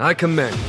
I commend it.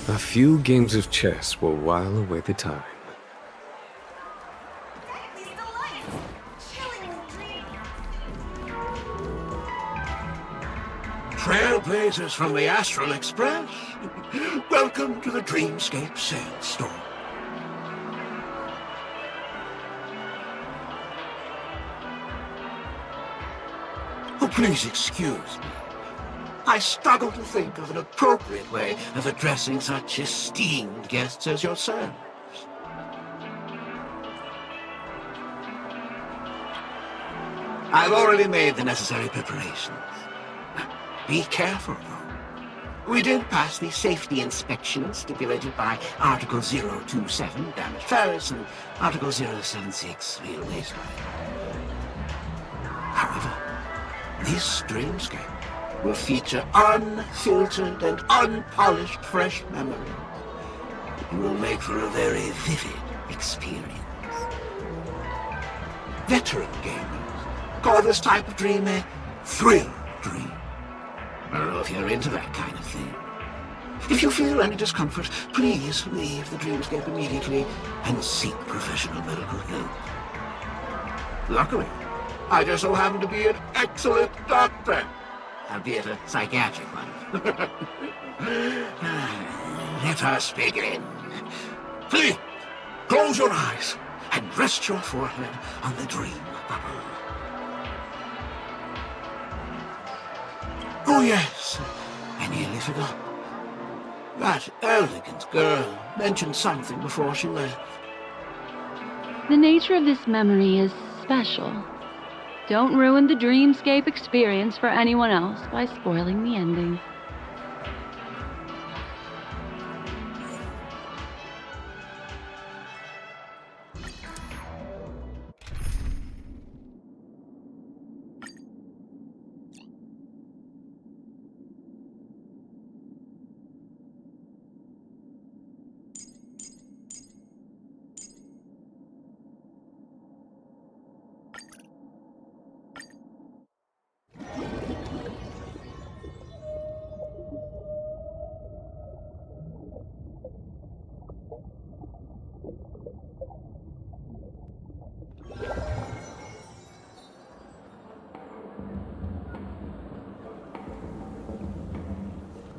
A few games of chess will while away the time. Trailblazers from the Astral Express. Welcome to the Dreamscape Sales Store. Oh, please excuse me. I struggle to think of an appropriate way of addressing such esteemed guests as yourselves. I've already made the necessary preparations. Be careful, though. We did pass the safety inspection stipulated by Article 027, damaged ferrous, and Article 076, real wasteland. However, this dreamscape will feature unfiltered and unpolished fresh memory. It will make for a very vivid experience. Veteran gamers call this type of dream a thrill dream. I don't know if you're into that kind of thing. If you feel any discomfort, please leave the dreamscape immediately and seek professional medical help. Luckily, I just so happen to be an excellent doctor, albeit a psychiatric one. Let us begin. Please, close your eyes and rest your forehead on the dream bubble. Oh yes, I nearly forgot. That elegant girl mentioned something before she left. The nature of this memory is special. Don't ruin the dreamscape experience for anyone else by spoiling the ending.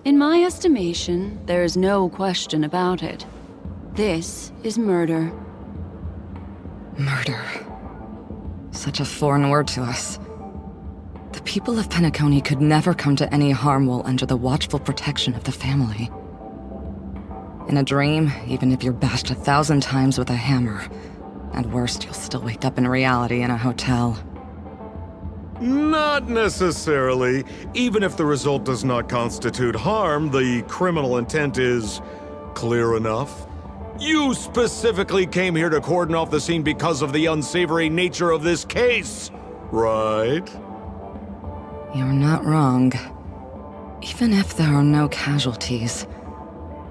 In my estimation, there is no question about it. This is murder. Murder. Such a foreign word to us. The people of Penacony could never come to any harm while under the watchful protection of the family. In a dream, even if you're bashed 1,000 times with a hammer, at worst, you'll still wake up in reality in a hotel. Not necessarily. Even if the result does not constitute harm, the criminal intent is clear enough. You specifically came here to cordon off the scene because of the unsavory nature of this case, right? You're not wrong. Even if there are no casualties,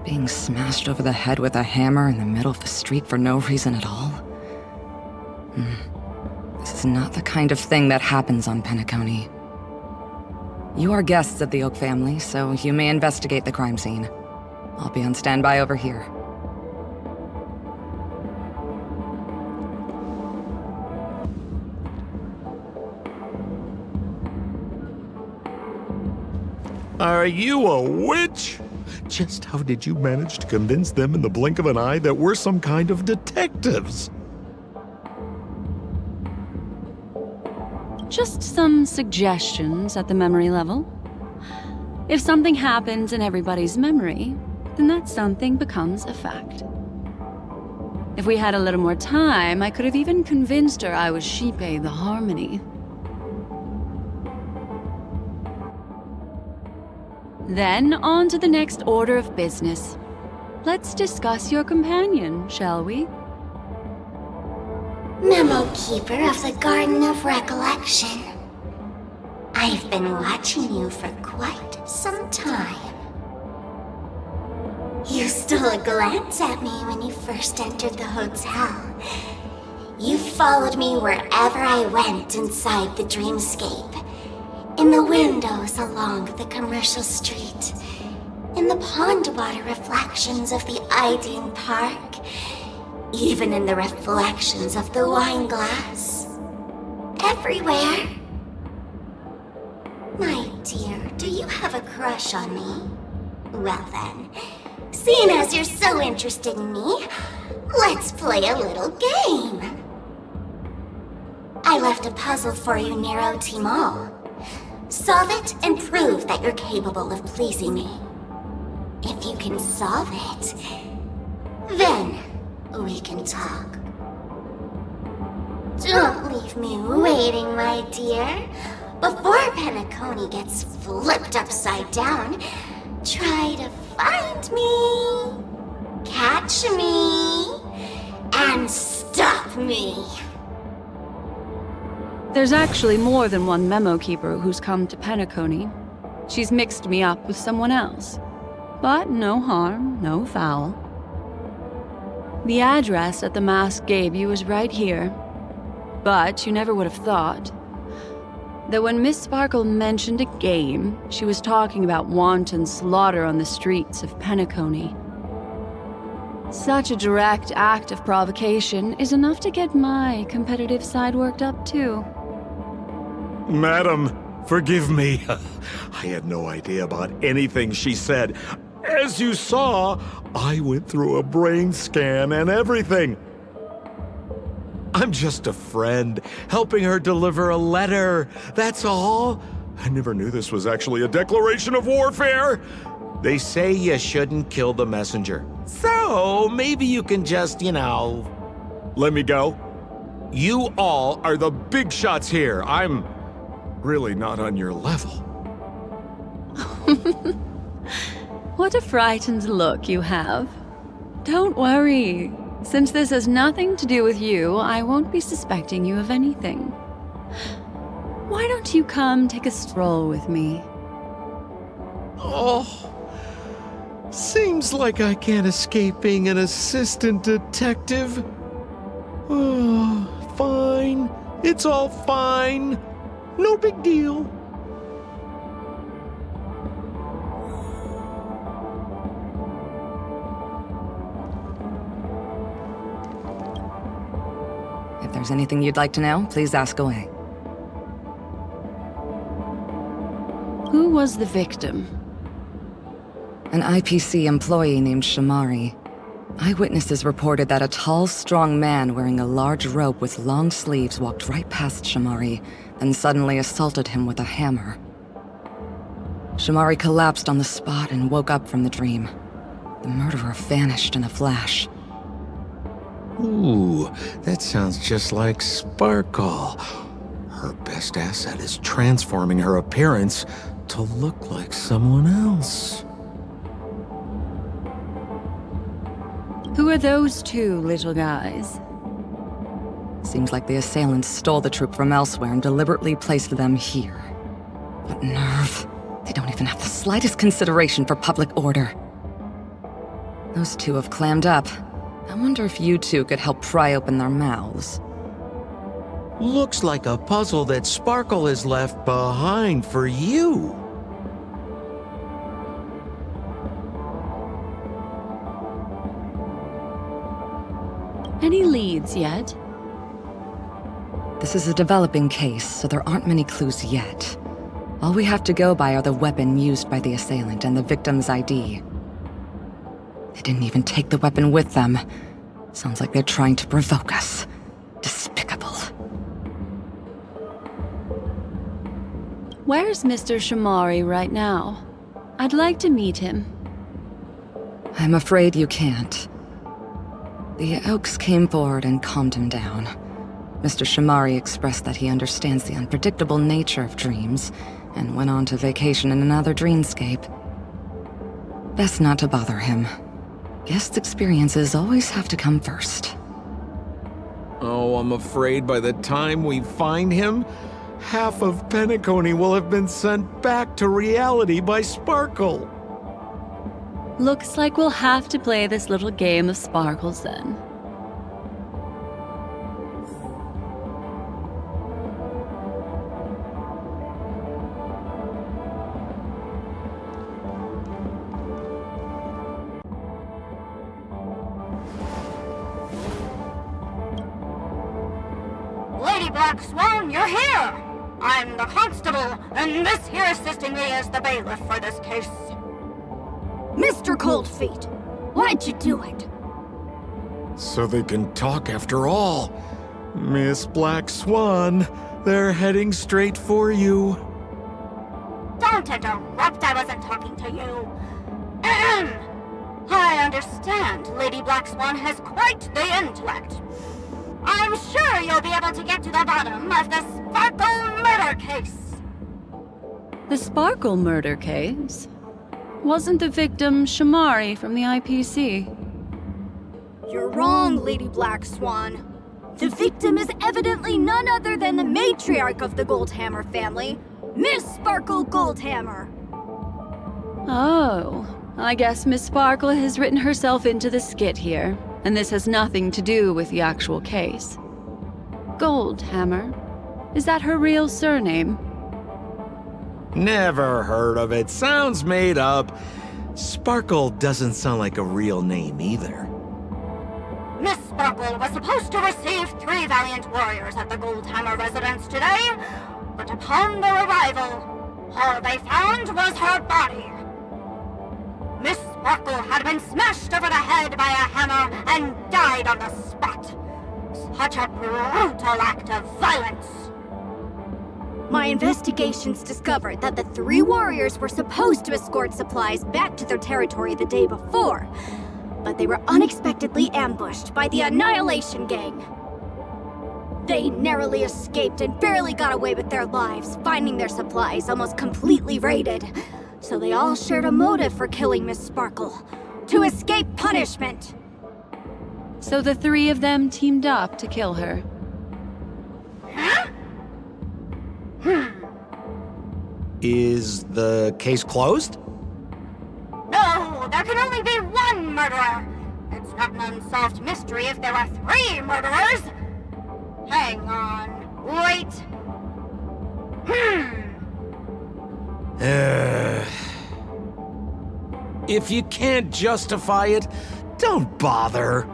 being smashed over the head with a hammer in the middle of the street for no reason at all? This is not the kind of thing that happens on Penacony. You are guests of the Oak family, so you may investigate the crime scene. I'll be on standby over here. Are you a witch? Just how did you manage to convince them in the blink of an eye that we're some kind of detectives? Just some suggestions at the memory level. If something happens in everybody's memory, then that something becomes a fact. If we had a little more time, I could have even convinced her I was Shipe the Harmony. Then, on to the next order of business. Let's discuss your companion, shall we? Memo Keeper of the Garden of Recollection. I've been watching you for quite some time. You stole a glance at me when you first entered the hotel. You followed me wherever I went inside the dreamscape. In the windows along the commercial street. In the pond water reflections of the Ideen Park. Even in the reflections of the wine glass. Everywhere. My dear, do you have a crush on me? Well then, seeing as you're so interested in me, let's play a little game. I left a puzzle for you near OT Mall. Solve it and prove that you're capable of pleasing me. If you can solve it, then we can talk. Don't leave me waiting, my dear. Before Penacony gets flipped upside down, try to find me, catch me, and stop me. There's actually more than one Memo Keeper who's come to Penacony. She's mixed me up with someone else. But no harm, no foul. The address that the mask gave you is right here. But you never would have thought that when Miss Sparkle mentioned a game, she was talking about wanton slaughter on the streets of Penacony. Such a direct act of provocation is enough to get my competitive side worked up too. Madam, forgive me. I had no idea about anything she said. As you saw, I went through a brain scan and everything. I'm just a friend, helping her deliver a letter, that's all. I never knew this was actually a declaration of warfare. They say you shouldn't kill the messenger. So, maybe you can just, let me go. You all are the big shots here. I'm really not on your level. What a frightened look you have. Don't worry. Since this has nothing to do with you, I won't be suspecting you of anything. Why don't you come take a stroll with me? Oh, seems like I can't escape being an assistant detective. Oh, fine. It's all fine. No big deal. If there's anything you'd like to know, please ask away. Who was the victim? An IPC employee named Shamari. Eyewitnesses reported that a tall, strong man wearing a large robe with long sleeves walked right past Shamari, then suddenly assaulted him with a hammer. Shamari collapsed on the spot and woke up from the dream. The murderer vanished in a flash. Ooh, that sounds just like Sparkle. Her best asset is transforming her appearance to look like someone else. Who are those two little guys? Seems like the assailants stole the troop from elsewhere and deliberately placed them here. What nerve. They don't even have the slightest consideration for public order. Those two have clammed up. I wonder if you two could help pry open their mouths. Looks like a puzzle that Sparkle has left behind for you. Any leads yet? This is a developing case, so there aren't many clues yet. All we have to go by are the weapon used by the assailant and the victim's ID. They didn't even take the weapon with them. Sounds like they're trying to provoke us. Despicable. Where's Mr. Shamari right now? I'd like to meet him. I'm afraid you can't. The Oaks came forward and calmed him down. Mr. Shamari expressed that he understands the unpredictable nature of dreams, and went on to vacation in another dreamscape. Best not to bother him. Guest experiences always have to come first. Oh, I'm afraid by the time we find him, half of Penacony will have been sent back to reality by Sparkle. Looks like we'll have to play this little game of sparkles then. Lady Black Swan, you're here! I'm the constable, and this here assisting me is the bailiff for this case. Mr. Coldfeet, why'd you do it? So they can talk after all. Miss Black Swan, they're heading straight for you. Don't interrupt, I wasn't talking to you. Ahem. I understand Lady Black Swan has quite the intellect. I'm sure you'll be able to get to the bottom of the Sparkle murder case. The Sparkle murder case? Wasn't the victim Shamari from the IPC? You're wrong, Lady Black Swan. The victim is evidently none other than the matriarch of the Goldhammer family, Miss Sparkle Goldhammer. Oh, I guess Miss Sparkle has written herself into the skit here, and this has nothing to do with the actual case. Goldhammer? Is that her real surname? Never heard of it. Sounds made up. Sparkle doesn't sound like a real name either. Miss Sparkle was supposed to receive 3 valiant warriors at the Goldhammer residence today, but upon their arrival, all they found was her body. Miss Sparkle had been smashed over the head by a hammer and died on the spot. Such a brutal act of violence. My investigations discovered that the 3 warriors were supposed to escort supplies back to their territory the day before, but they were unexpectedly ambushed by the Annihilation Gang. They narrowly escaped and barely got away with their lives, finding their supplies almost completely raided. So they all shared a motive for killing Miss Sparkle, to escape punishment. So the 3 of them teamed up to kill her. Is the case closed? No, there can only be one murderer. It's not an unsolved mystery if there are 3 murderers. Hang on, wait. If you can't justify it, don't bother.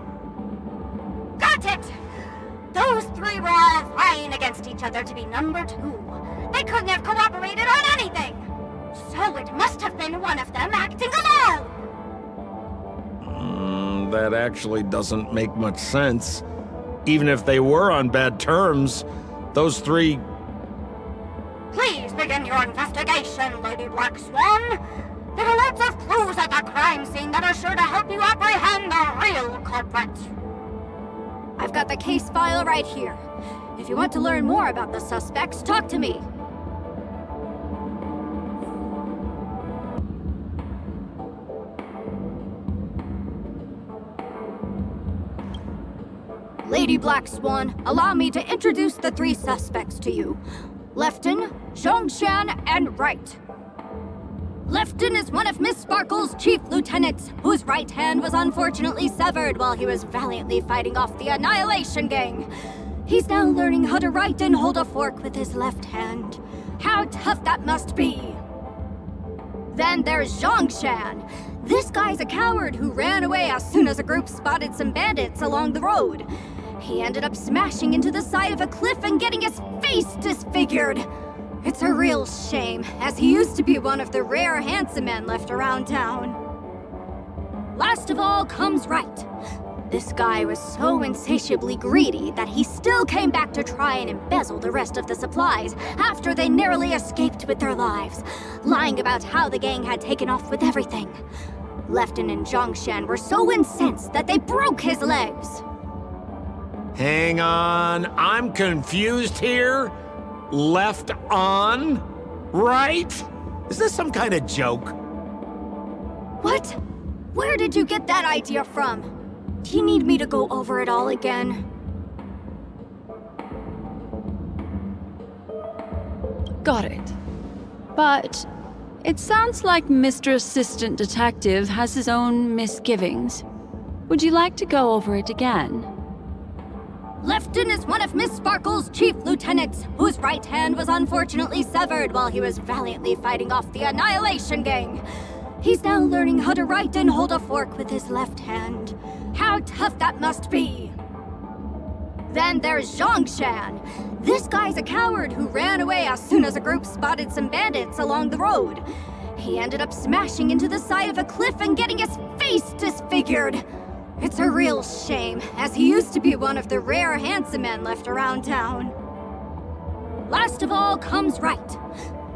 Got it! Those 3 were all vying against each other to be number 2. They couldn't have cooperated on anything. So it must have been one of them acting alone. That actually doesn't make much sense. Even if they were on bad terms, those 3... Please begin your investigation, Lady Black Swan. There are lots of clues at the crime scene that are sure to help you apprehend the real culprit. I've got the case file right here. If you want to learn more about the suspects, talk to me. Lady Black Swan, allow me to introduce the 3 suspects to you. Lefton, Zhongshan, and Wright. Lefton is one of Miss Sparkle's chief lieutenants, whose right hand was unfortunately severed while he was valiantly fighting off the Annihilation Gang. He's now learning how to write and hold a fork with his left hand. How tough that must be! Then there's Zhongshan. This guy's a coward who ran away as soon as a group spotted some bandits along the road. He ended up smashing into the side of a cliff and getting his face disfigured. It's a real shame, as he used to be one of the rare handsome men left around town. Last of all comes Right. This guy was so insatiably greedy that he still came back to try and embezzle the rest of the supplies after they narrowly escaped with their lives, lying about how the gang had taken off with everything. Lefton and Zhongshan were so incensed that they broke his legs. Hang on, I'm confused here. Left on? Right? Is this some kind of joke? What? Where did you get that idea from? Do you need me to go over it all again? Got it. But it sounds like Mr. Assistant Detective has his own misgivings. Would you like to go over it again? Lefton is one of Miss Sparkle's chief lieutenants, whose right hand was unfortunately severed while he was valiantly fighting off the Annihilation Gang. He's now learning how to write and hold a fork with his left hand. How tough that must be! Then there's Zhongshan. This guy's a coward who ran away as soon as a group spotted some bandits along the road. He ended up smashing into the side of a cliff and getting his face disfigured. It's a real shame, as he used to be one of the rare handsome men left around town. Last of all comes Right.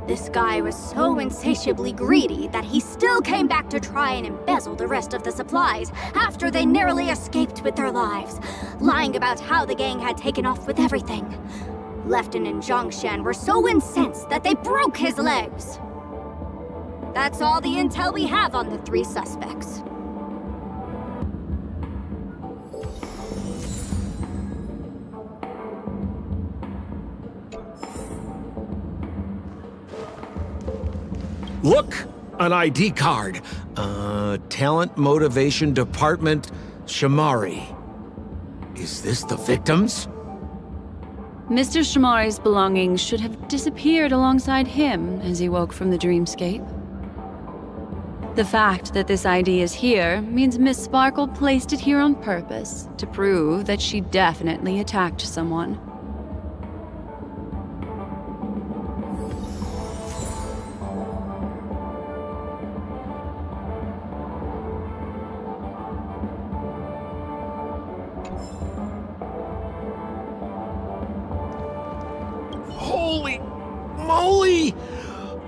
This guy was so insatiably greedy that he still came back to try and embezzle the rest of the supplies after they narrowly escaped with their lives, lying about how the gang had taken off with everything. Lefton and Zhongshan were so incensed that they broke his legs. That's all the intel we have on the three suspects. Look! An ID card. Talent Motivation Department, Shamari. Is this the victims? Mr. Shamari's belongings should have disappeared alongside him as he woke from the dreamscape. The fact that this ID is here means Miss Sparkle placed it here on purpose to prove that she definitely attacked someone. Holy moly!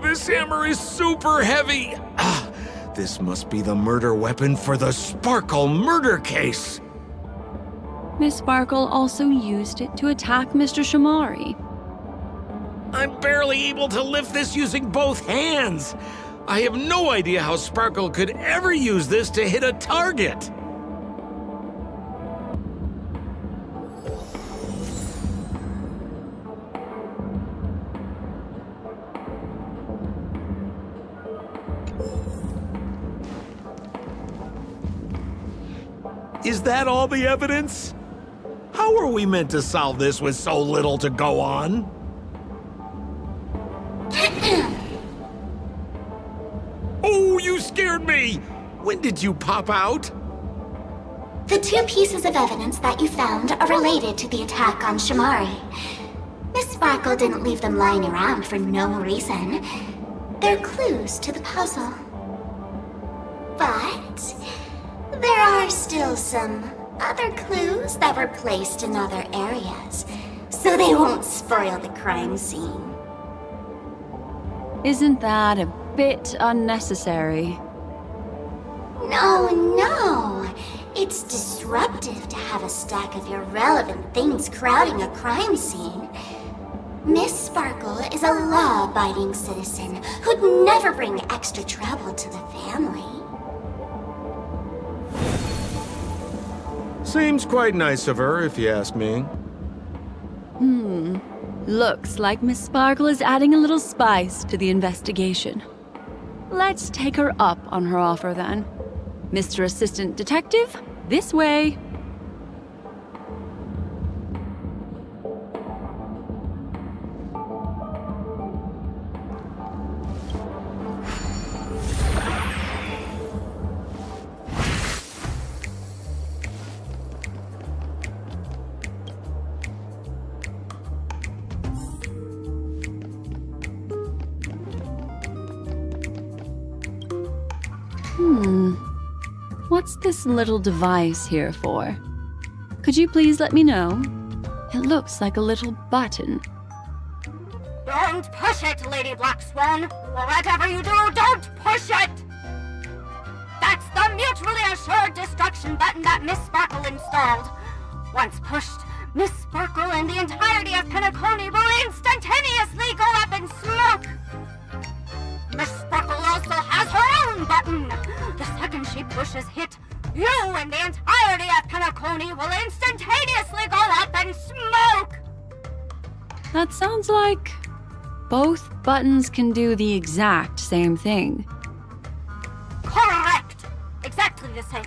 This hammer is super heavy! This must be the murder weapon for the Sparkle murder case! Miss Sparkle also used it to attack Mr. Shamari. I'm barely able to lift this using both hands! I have no idea how Sparkle could ever use this to hit a target! Is that all the evidence? How are we meant to solve this with so little to go on? Oh, you scared me! When did you pop out? The two pieces of evidence that you found are related to the attack on Shamari. Miss Sparkle didn't leave them lying around for no reason. They're clues to the puzzle. But there are still some other clues that were placed in other areas, so they won't spoil the crime scene. Isn't that a bit unnecessary? No. It's disruptive to have a stack of irrelevant things crowding a crime scene. Miss Sparkle is a law-abiding citizen who'd never bring extra trouble to the family. Seems quite nice of her, if you ask me. Looks like Miss Sparkle is adding a little spice to the investigation. Let's take her up on her offer then. Mr. Assistant Detective, this way. What's this little device here for? Could you please let me know? It looks like a little button. Don't push it, Lady Black Swan. Whatever you do, don't push it! That's the mutually assured destruction button that Miss Sparkle installed. Once pushed, Miss Sparkle and the entirety of Penacony will instantaneously go up in smoke. Miss Sparkle also has her own button. The second she pushes hit, you and the entirety of Penacony will instantaneously go up in smoke. That sounds like both buttons can do the exact same thing. Correct. Exactly the same.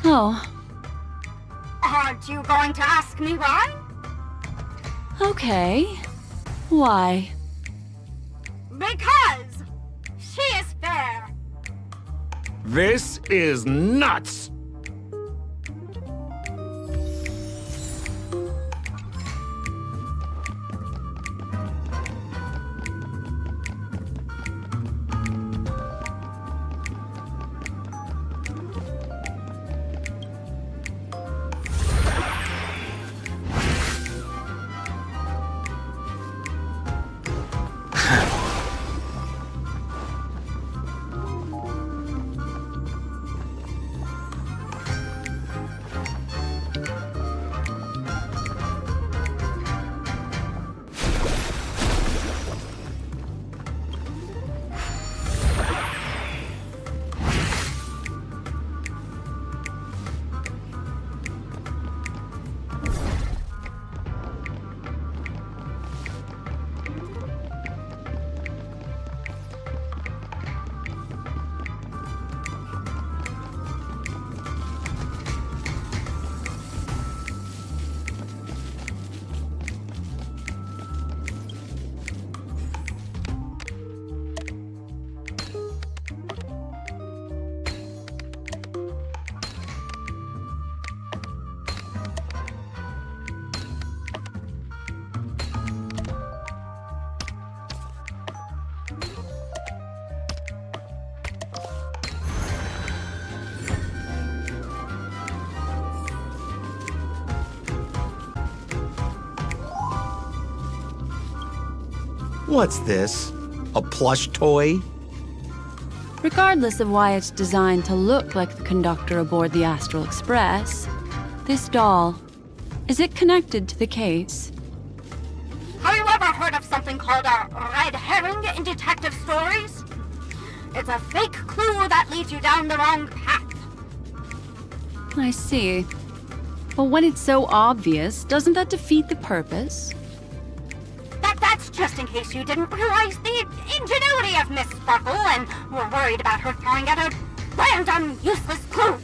Oh, Aren't you going to ask me why? okay. Why? Because she is fair. This is nuts! What's this? A plush toy? Regardless of why it's designed to look like the conductor aboard the Astral Express, this doll, is it connected to the case? Have you ever heard of something called a red herring in detective stories? It's a fake clue that leads you down the wrong path. I see. But when it's so obvious, doesn't that defeat the purpose? That's just in case you didn't realize the ingenuity of Miss Sparkle and were worried about her throwing out a random, useless clue.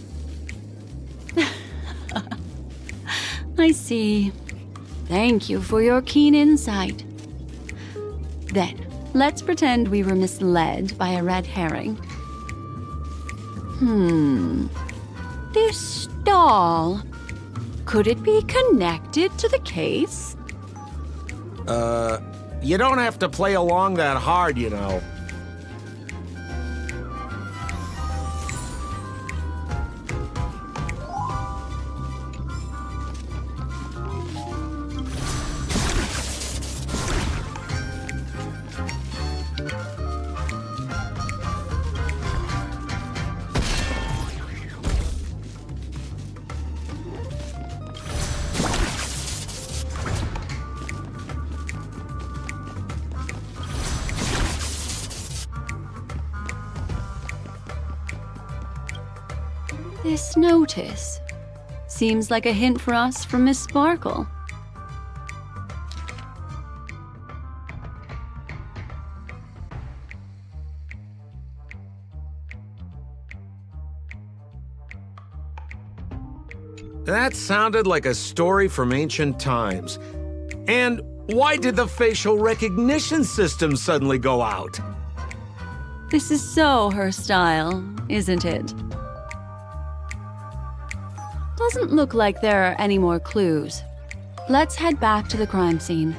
I see. Thank you for your keen insight. Then, let's pretend we were misled by a red herring. This doll. Could it be connected to the case? You don't have to play along that hard, you know. This notice seems like a hint for us from Miss Sparkle. That sounded like a story from ancient times. And why did the facial recognition system suddenly go out? This is so her style, isn't it? Doesn't look like there are any more clues. Let's head back to the crime scene.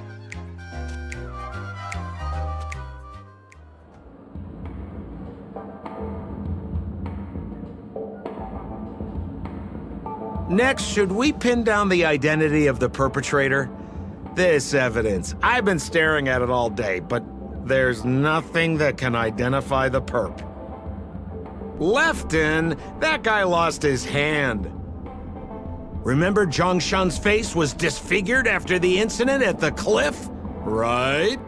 Next, should we pin down the identity of the perpetrator? This evidence, I've been staring at it all day, but there's nothing that can identify the perp. Lefton, that guy lost his hand. Remember Zhongshan's face was disfigured after the incident at the cliff? Right?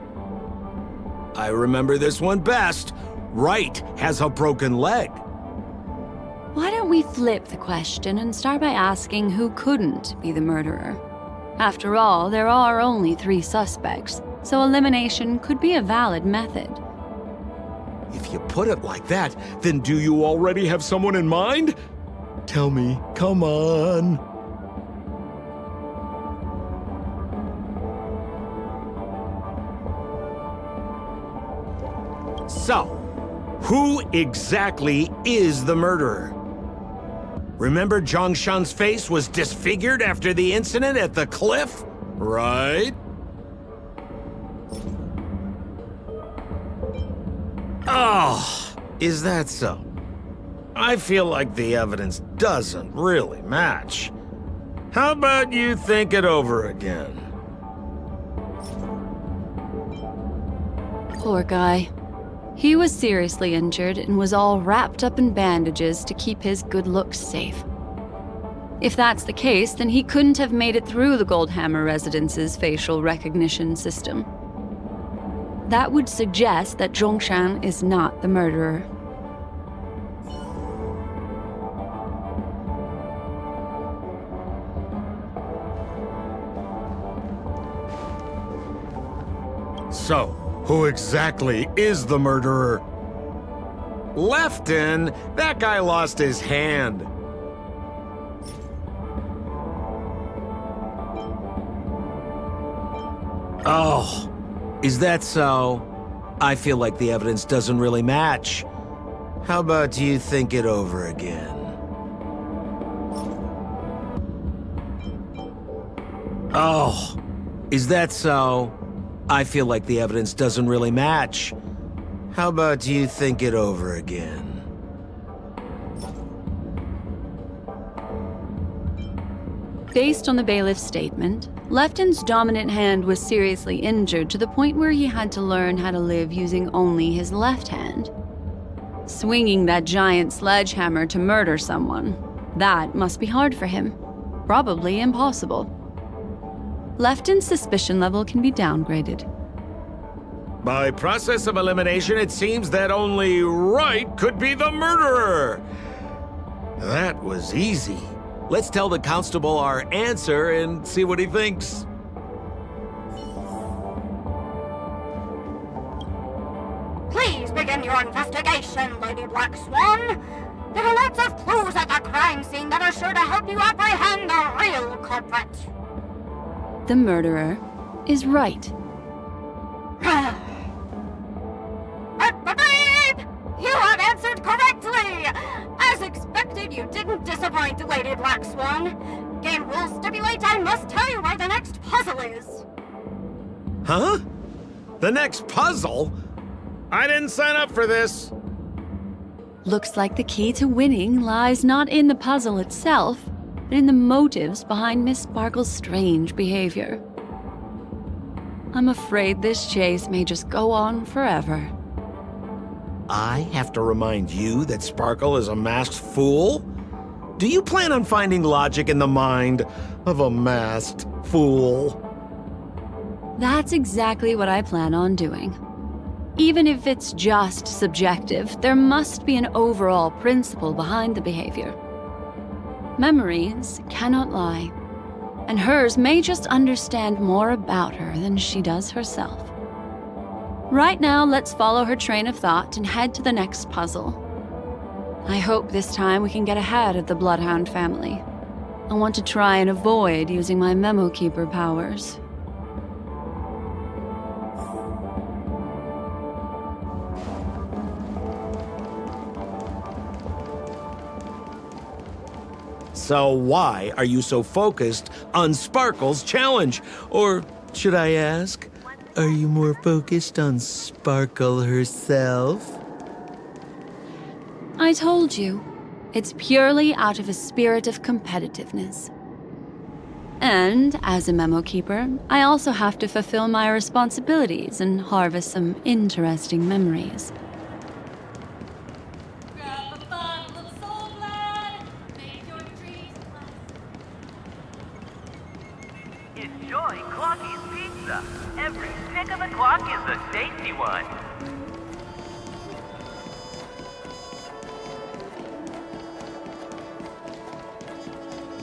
I remember this one best. Right has a broken leg. Why don't we flip the question and start by asking who couldn't be the murderer? After all, there are only 3 suspects, so elimination could be a valid method. If you put it like that, then do you already have someone in mind? Tell me, come on. So, who exactly is the murderer? Remember Zhongshan's face was disfigured after the incident at the cliff? Right? Oh, is that so? I feel like the evidence doesn't really match. How about you think it over again? Poor guy. He was seriously injured and was all wrapped up in bandages to keep his good looks safe. If that's the case, then he couldn't have made it through the Goldhammer residence's facial recognition system. That would suggest that Zhongshan is not the murderer. So, who exactly is the murderer? Lefton, that guy lost his hand. Oh, is that so? I feel like the evidence doesn't really match. How about you think it over again? Oh, is that so? I feel like the evidence doesn't really match. How about you think it over again? Based on the bailiff's statement, Lefton's dominant hand was seriously injured to the point where he had to learn how to live using only his left hand. Swinging that giant sledgehammer to murder someone, that must be hard for him. Probably impossible. Lefton's suspicion level can be downgraded. By process of elimination, it seems that only Wright could be the murderer. That was easy. Let's tell the constable our answer and see what he thinks. Please begin your investigation, Lady Black Swan. There are lots of clues at the crime scene that are sure to help you apprehend the real culprit. The murderer is Wright. Babe! You have answered correctly! As expected, you didn't disappoint, Lady Black Swan. Game rules stipulate I must tell you where the next puzzle is. Huh? The next puzzle? I didn't sign up for this. Looks like the key to winning lies not in the puzzle itself, but in the motives behind Miss Sparkle's strange behavior. I'm afraid this chase may just go on forever. I have to remind you that Sparkle is a masked fool? Do you plan on finding logic in the mind of a masked fool? That's exactly what I plan on doing. Even if it's just subjective, there must be an overall principle behind the behavior. Memories cannot lie, and hers may just understand more about her than she does herself. Right now, let's follow her train of thought and head to the next puzzle. I hope this time we can get ahead of the Bloodhound family. I want to try and avoid using my Memo Keeper powers. So why are you so focused on Sparkle's challenge? Or should I ask, are you more focused on Sparkle herself? I told you, It's purely out of a spirit of competitiveness. And as a memo keeper, I also have to fulfill my responsibilities and harvest some interesting memories. Enjoy Clocky's Pizza. Every stick of the clock is a tasty one.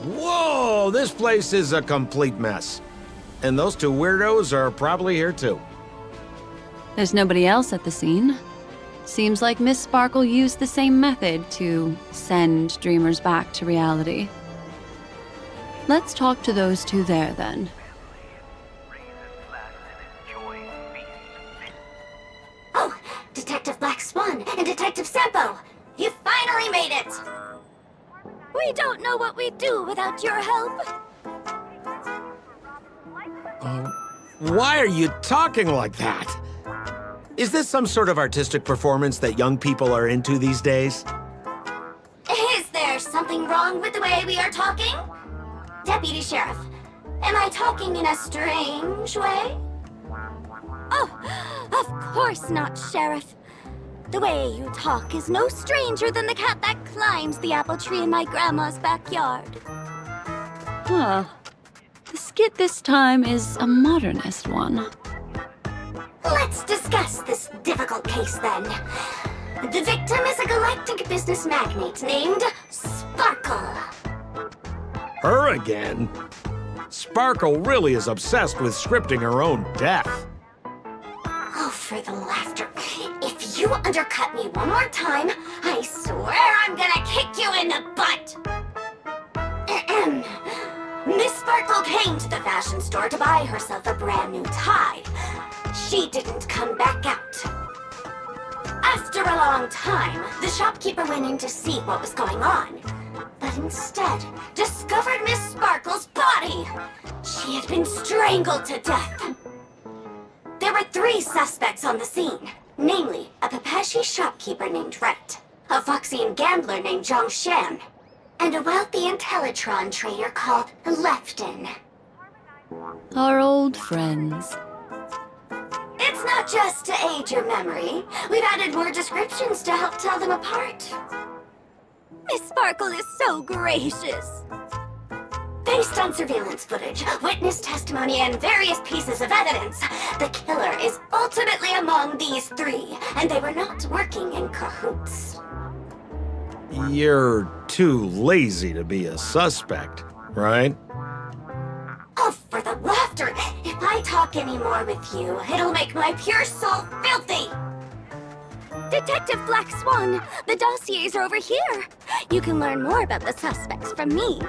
Whoa, this place is a complete mess. And those two weirdos are probably here too. There's nobody else at the scene. Seems like Miss Sparkle used the same method to send dreamers back to reality. Let's talk to those two there then. Oh, Detective Black Swan and Detective Sampo! You finally made it! We don't know what we'd do without your help. Why are you talking like that? Is this some sort of artistic performance that young people are into these days? Is there something wrong with the way we are talking? Deputy Sheriff, am I talking in a strange way? Oh, of course not, Sheriff. The way you talk is no stranger than the cat that climbs the apple tree in my grandma's backyard. Huh. The skit this time is a modernist one. Let's discuss this difficult case then. The victim is a galactic business magnate named Sparkle. Her again? Sparkle really is obsessed with scripting her own death. Oh, for the laughter. If you undercut me one more time, I swear I'm gonna kick you in the butt! Ahem. Miss Sparkle came to the fashion store to buy herself a brand new tie. She didn't come back out. After a long time, the shopkeeper went in to see what was going on, but instead discovered Miss Sparkle's body. She had been strangled to death. There were 3 suspects on the scene, namely a Papashi shopkeeper named Wright, a Foxian gambler named Zhang Shan, and a wealthy Intellitron trader called Lefton. Our old friends. It's not just to aid your memory. We've added more descriptions to help tell them apart. Miss Sparkle is so gracious. Based on surveillance footage, witness testimony, and various pieces of evidence, the killer is ultimately among these 3, and they were not working in cahoots. You're too lazy to be a suspect, right? Oh, for the laughter! If I talk any more with you, it'll make my pure soul filthy! Detective Black Swan, the dossiers are over here. You can learn more about the suspects from me.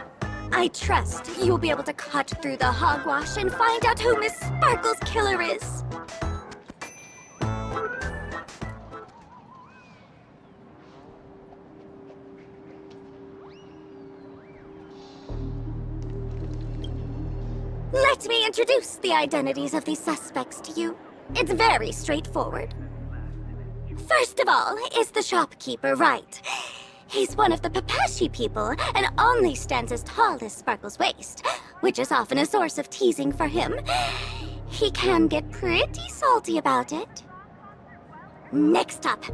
I trust you'll be able to cut through the hogwash and find out who Miss Sparkle's killer is. Let me introduce the identities of these suspects to you. It's very straightforward. First of all is the shopkeeper, Wright. He's one of the Papashi people and only stands as tall as Sparkle's waist, which is often a source of teasing for him. He can get pretty salty about it. Next up,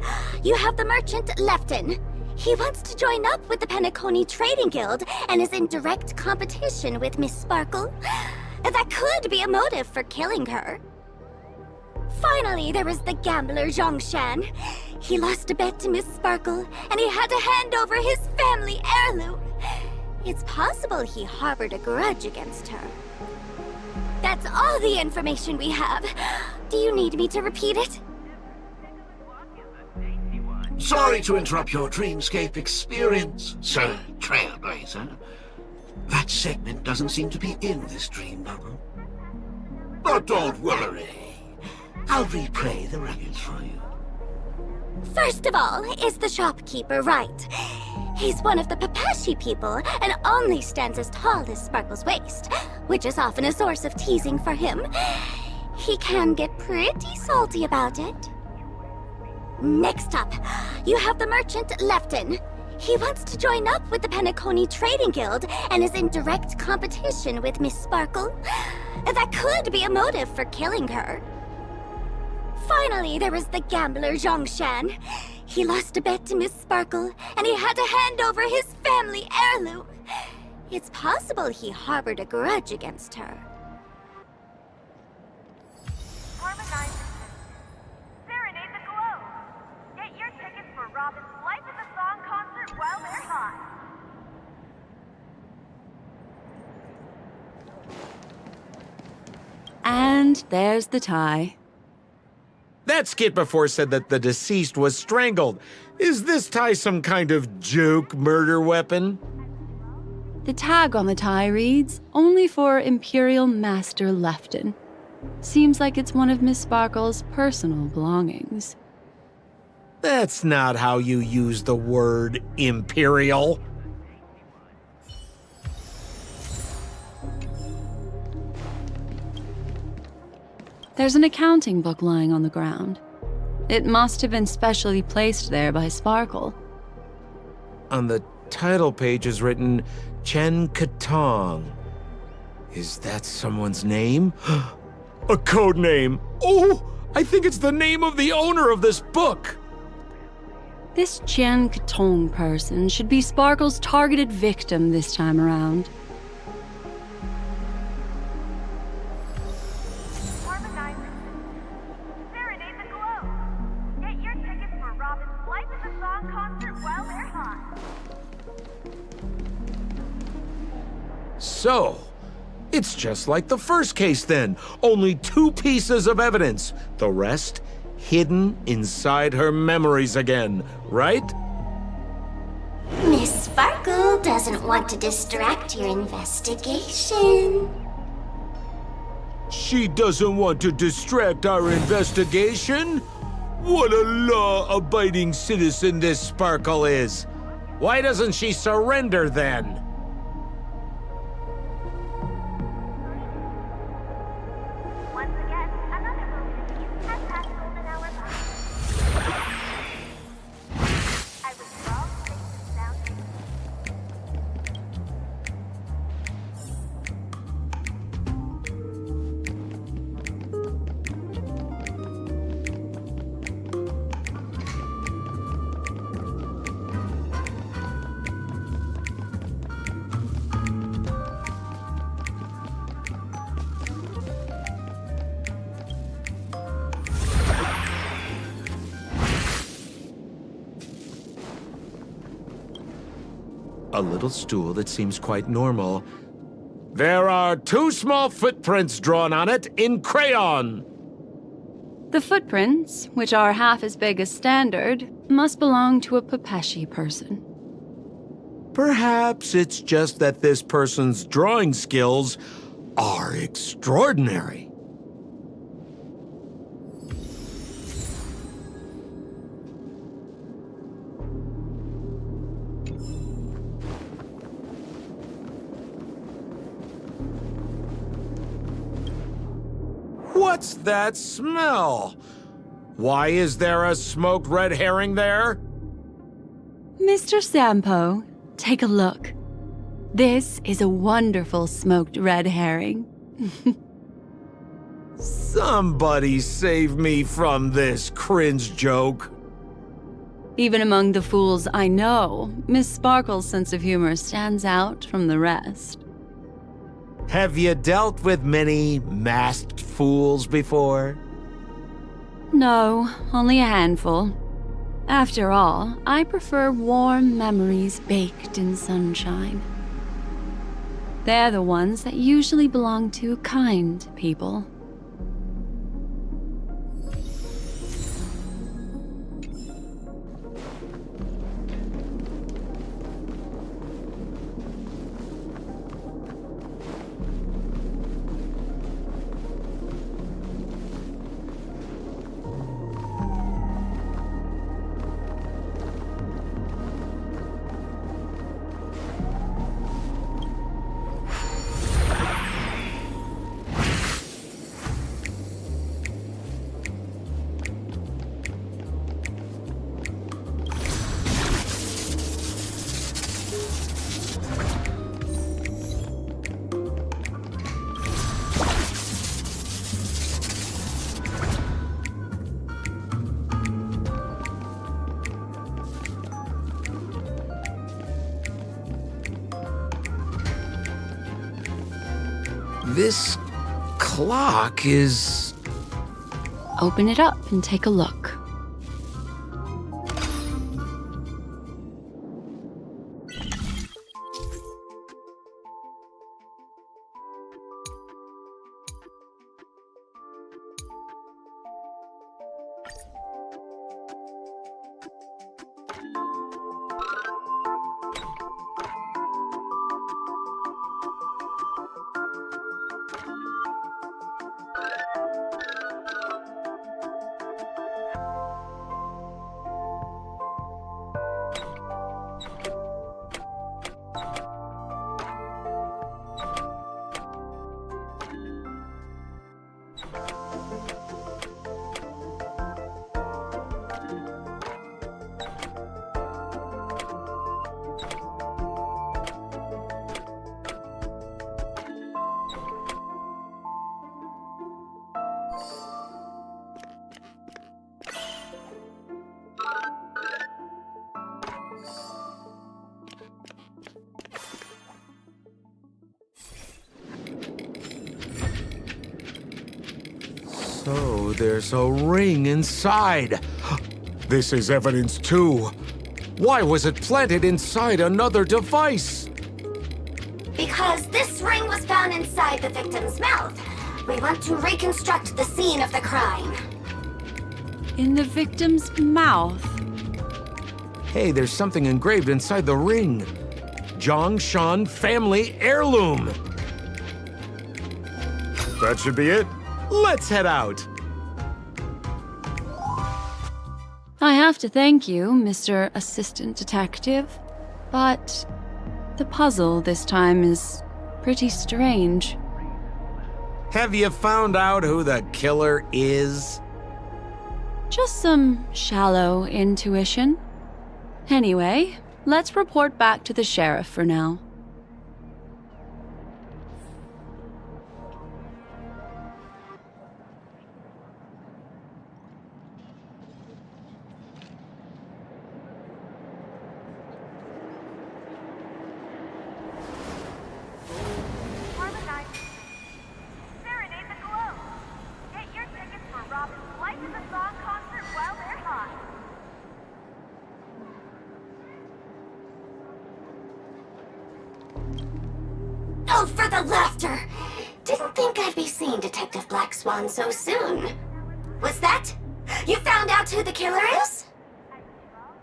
you have the merchant Lefton. He wants to join up with the Penacony Trading Guild and is in direct competition with Miss Sparkle. That could be a motive for killing her. Finally, there is the gambler Zhang Shan. He lost a bet to Miss Sparkle, and he had to hand over his family heirloom. It's possible he harbored a grudge against her. That's all the information we have. Do you need me to repeat it? Sorry to interrupt your dreamscape experience, Sir Trailblazer. That segment doesn't seem to be in this dream bubble. But don't worry. I'll replay the records for you. First of all is the shopkeeper, Wright. He's one of the Papashi people and only stands as tall as Sparkle's waist, which is often a source of teasing for him. He can get pretty salty about it. Next up, you have the merchant Lefton. He wants to join up with the Penacony Trading Guild and is in direct competition with Miss Sparkle. That could be a motive for killing her. Finally, there was the gambler Zhongshan. He lost a bet to Miss Sparkle, and he had to hand over his family heirloom. It's possible he harbored a grudge against her. Harmonizers. Serenade the glow. Get your tickets for Robin's Life is a Song concert while they're hot. And there's the tie. That skit before said that the deceased was strangled. Is this tie some kind of joke murder weapon? The tag on the tie reads, "Only for Imperial Master Lefton." Seems like it's one of Miss Sparkle's personal belongings. That's not how you use the word imperial. There's an accounting book lying on the ground. It must have been specially placed there by Sparkle. On the title page is written Chen Katong. Is that someone's name? A code name. Oh, I think it's the name of the owner of this book. This Jian Katong person should be Sparkle's targeted victim this time around. Harmonizers. Serenade the glow. Get your tickets for Robin's Life is a Song concert while they're hot. So, it's just like the first case then. Only 2 pieces of evidence. The rest hidden inside her memories again, right? Miss Sparkle doesn't want to distract your investigation. She doesn't want to distract our investigation? What a law-abiding citizen this Sparkle is. Why doesn't she surrender then? Once again, another movie has passed golden hour by. I withdraw statement sound. A little stool that seems quite normal. There are 2 small footprints drawn on it in crayon. The footprints, which are half as big as standard, must belong to a Pepeshi person. Perhaps it's just that this person's drawing skills are extraordinary. What's that smell? Why is there a smoked red herring there? Mr. Sampo, take a look. This is a wonderful smoked red herring. Somebody save me from this cringe joke. Even among the fools I know, Miss Sparkle's sense of humor stands out from the rest. Have you dealt with many masked fools before? No, only a handful. After all, I prefer warm memories baked in sunshine. They're the ones that usually belong to kind people. This clock is... Open it up and take a look. So there's a ring inside. This is evidence too. Why was it planted inside another device? Because this ring was found inside the victim's mouth. We want to reconstruct the scene of the crime. In the victim's mouth. Hey, there's something engraved inside the ring. Zhongshan family heirloom. That should be it. Let's head out. I have to thank you, Mr. Assistant Detective, but the puzzle this time is pretty strange. Have you found out who the killer is? Just some shallow intuition. Anyway, let's report back to the sheriff for now. Serenade the glow. Get your tickets for Robin's Life in the Song concert while they're hot. Oh, for the laughter! Didn't think I'd be seeing Detective Black Swan so soon. Was that? You found out who the killer is?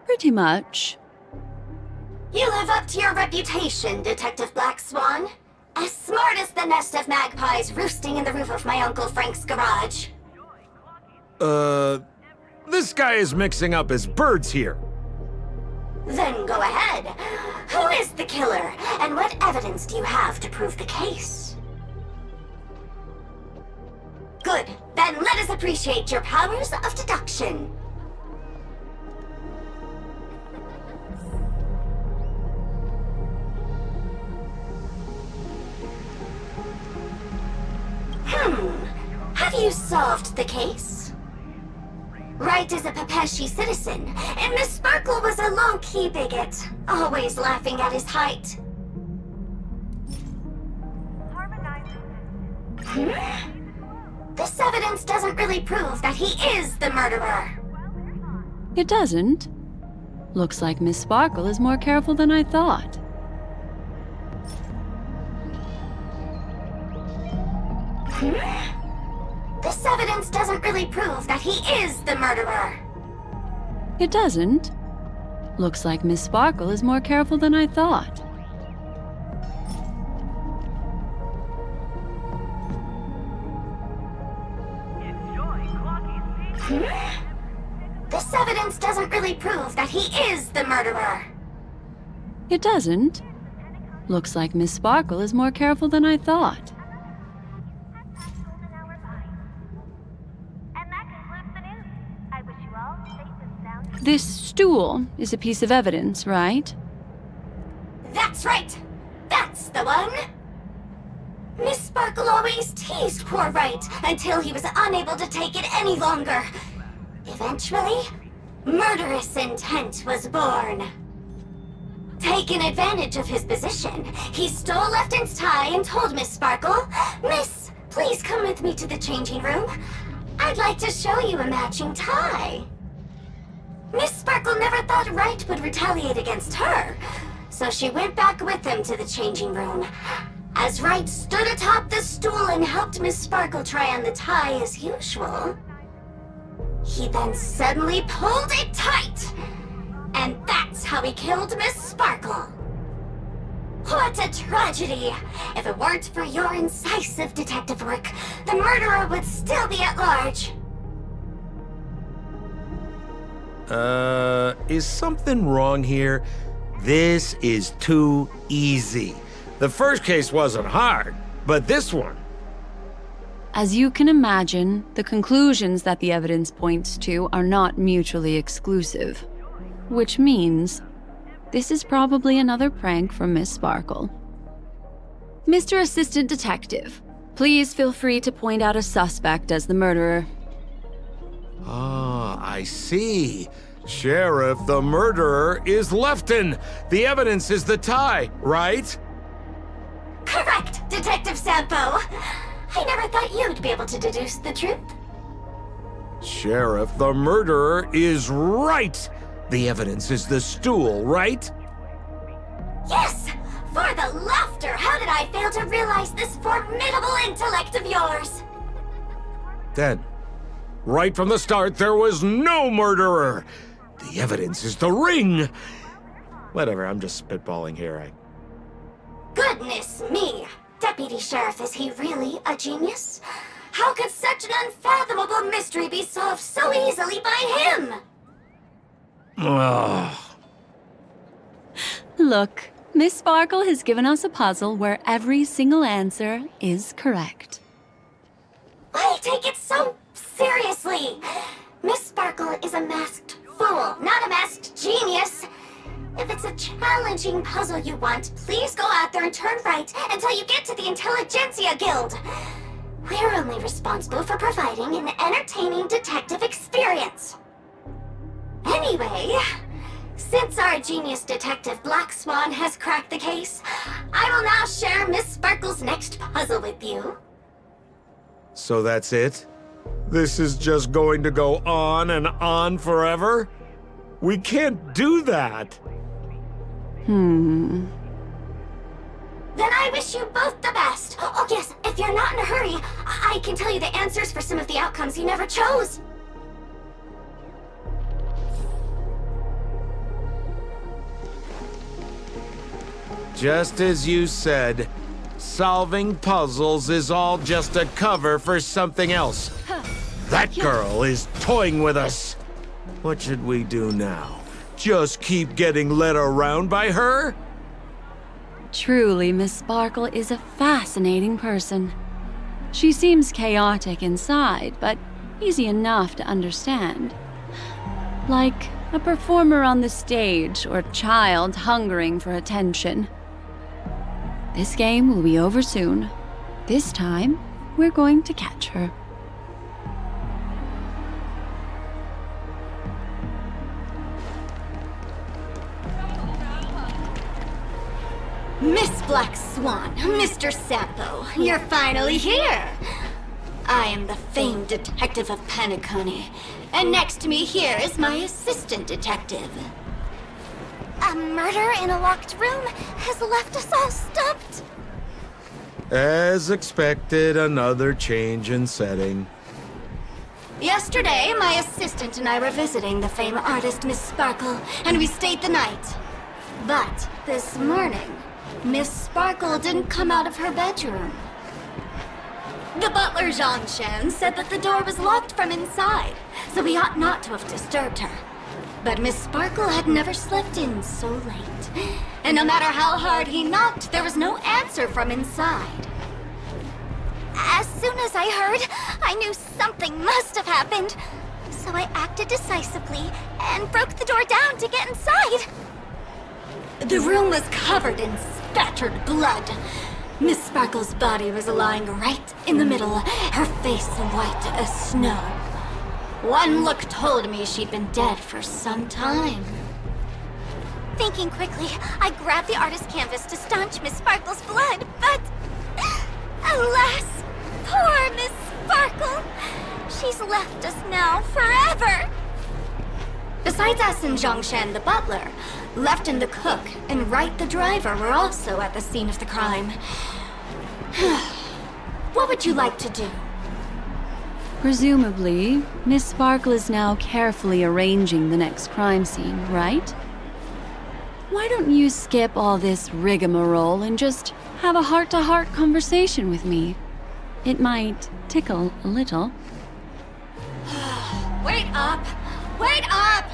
Pretty much. You live up to your reputation, Detective Black Swan. As smart as the nest of magpies roosting in the roof of my Uncle Frank's garage. This guy is mixing up his birds here. Then go ahead. Who is the killer, and what evidence do you have to prove the case? Good. Then let us appreciate your powers of deduction. Have you solved the case? Wright is a Pepeshi citizen, and Miss Sparkle was a low-key bigot, always laughing at his height. This evidence doesn't really prove that he is the murderer. It doesn't. Looks like Miss Sparkle is more careful than I thought. This evidence doesn't really prove that he is the murderer. It doesn't. Looks like Miss Sparkle is more careful than I thought. Enjoy Clocky's pizza. This evidence doesn't really prove that he is the murderer. It doesn't. Looks like Miss Sparkle is more careful than I thought. And that concludes the news. I wish you all safe and sound. This stool is a piece of evidence, right? That's right! That's the one! Miss Sparkle always teased poor Wright until he was unable to take it any longer. Eventually, murderous intent was born. Taking advantage of his position, he stole Lefton's tie and told Miss Sparkle, "Miss, please come with me to the changing room. I'd like to show you a matching tie." Miss Sparkle never thought Wright would retaliate against her, so she went back with him to the changing room. As Wright stood atop the stool and helped Miss Sparkle try on the tie as usual, he then suddenly pulled it tight, and that's how he killed Miss Sparkle. What a tragedy! If it weren't for your incisive detective work, the murderer would still be at large. Is something wrong here? This is too easy. The first case wasn't hard, but this one... As you can imagine, the conclusions that the evidence points to are not mutually exclusive. Which means, this is probably another prank from Miss Sparkle. Mr. Assistant Detective, please feel free to point out a suspect as the murderer. Ah, I see. Sheriff, the murderer is Lefton. The evidence is the tie, right? Correct, Detective Sampo. I never thought you'd be able to deduce the truth. Sheriff, the murderer is right. The evidence is the stool, right? Yes! For the laughter, how did I fail to realize this formidable intellect of yours? Then, right from the start, there was no murderer. The evidence is the ring. Whatever, I'm just spitballing here. Goodness me! Deputy Sheriff, is he really a genius? How could such an unfathomable mystery be solved so easily by him? Ugh. Look, Miss Sparkle has given us a puzzle where every single answer is correct. Why take it so seriously? Miss Sparkle is a masked fool, not a masked genius. If it's a challenging puzzle you want, please go out there and turn right until you get to the Intelligentsia Guild. We're only responsible for providing an entertaining detective experience. Anyway, since our genius detective Black Swan has cracked the case, I will now share Miss Sparkle's next puzzle with you. So that's it? This is just going to go on and on forever? We can't do that. Hmm. Then I wish you both the best. Oh yes, if you're not in a hurry, I can tell you the answers for some of the outcomes you never chose. Just as you said, solving puzzles is all just a cover for something else. That girl is toying with us. What should we do now? Just keep getting led around by her? Truly, Miss Sparkle is a fascinating person. She seems chaotic inside, but easy enough to understand. Like a performer on the stage or child hungering for attention. This game will be over soon. This time, we're going to catch her. Miss Black Swan, Mr. Sampo, you're finally here. I am the famed detective of Penacony, and next to me here is my assistant detective. A murder in a locked room has left us all stumped. As expected, another change in setting. Yesterday, my assistant and I were visiting the famed artist Miss Sparkle, and we stayed the night. But this morning, Miss Sparkle didn't come out of her bedroom. The butler, Jean Shen, said that the door was locked from inside, so we ought not to have disturbed her. But Miss Sparkle had never slept in so late, and no matter how hard he knocked, there was no answer from inside. As soon as I heard, I knew something must have happened, so I acted decisively and broke the door down to get inside. The room was covered in spattered blood. Miss Sparkle's body was lying right in the middle, her face white as snow. One look told me she'd been dead for some time. Thinking quickly, I grabbed the artist's canvas to staunch Miss Sparkle's blood, but... alas, poor Miss Sparkle! She's left us now forever! Besides us and Zhongshan the butler, Lefton the cook and Wright the driver were also at the scene of the crime. What would you like to do? Presumably, Miss Sparkle is now carefully arranging the next crime scene, right? Why don't you skip all this rigmarole and just have a heart-to-heart conversation with me? It might tickle a little. Wait up! Wait up!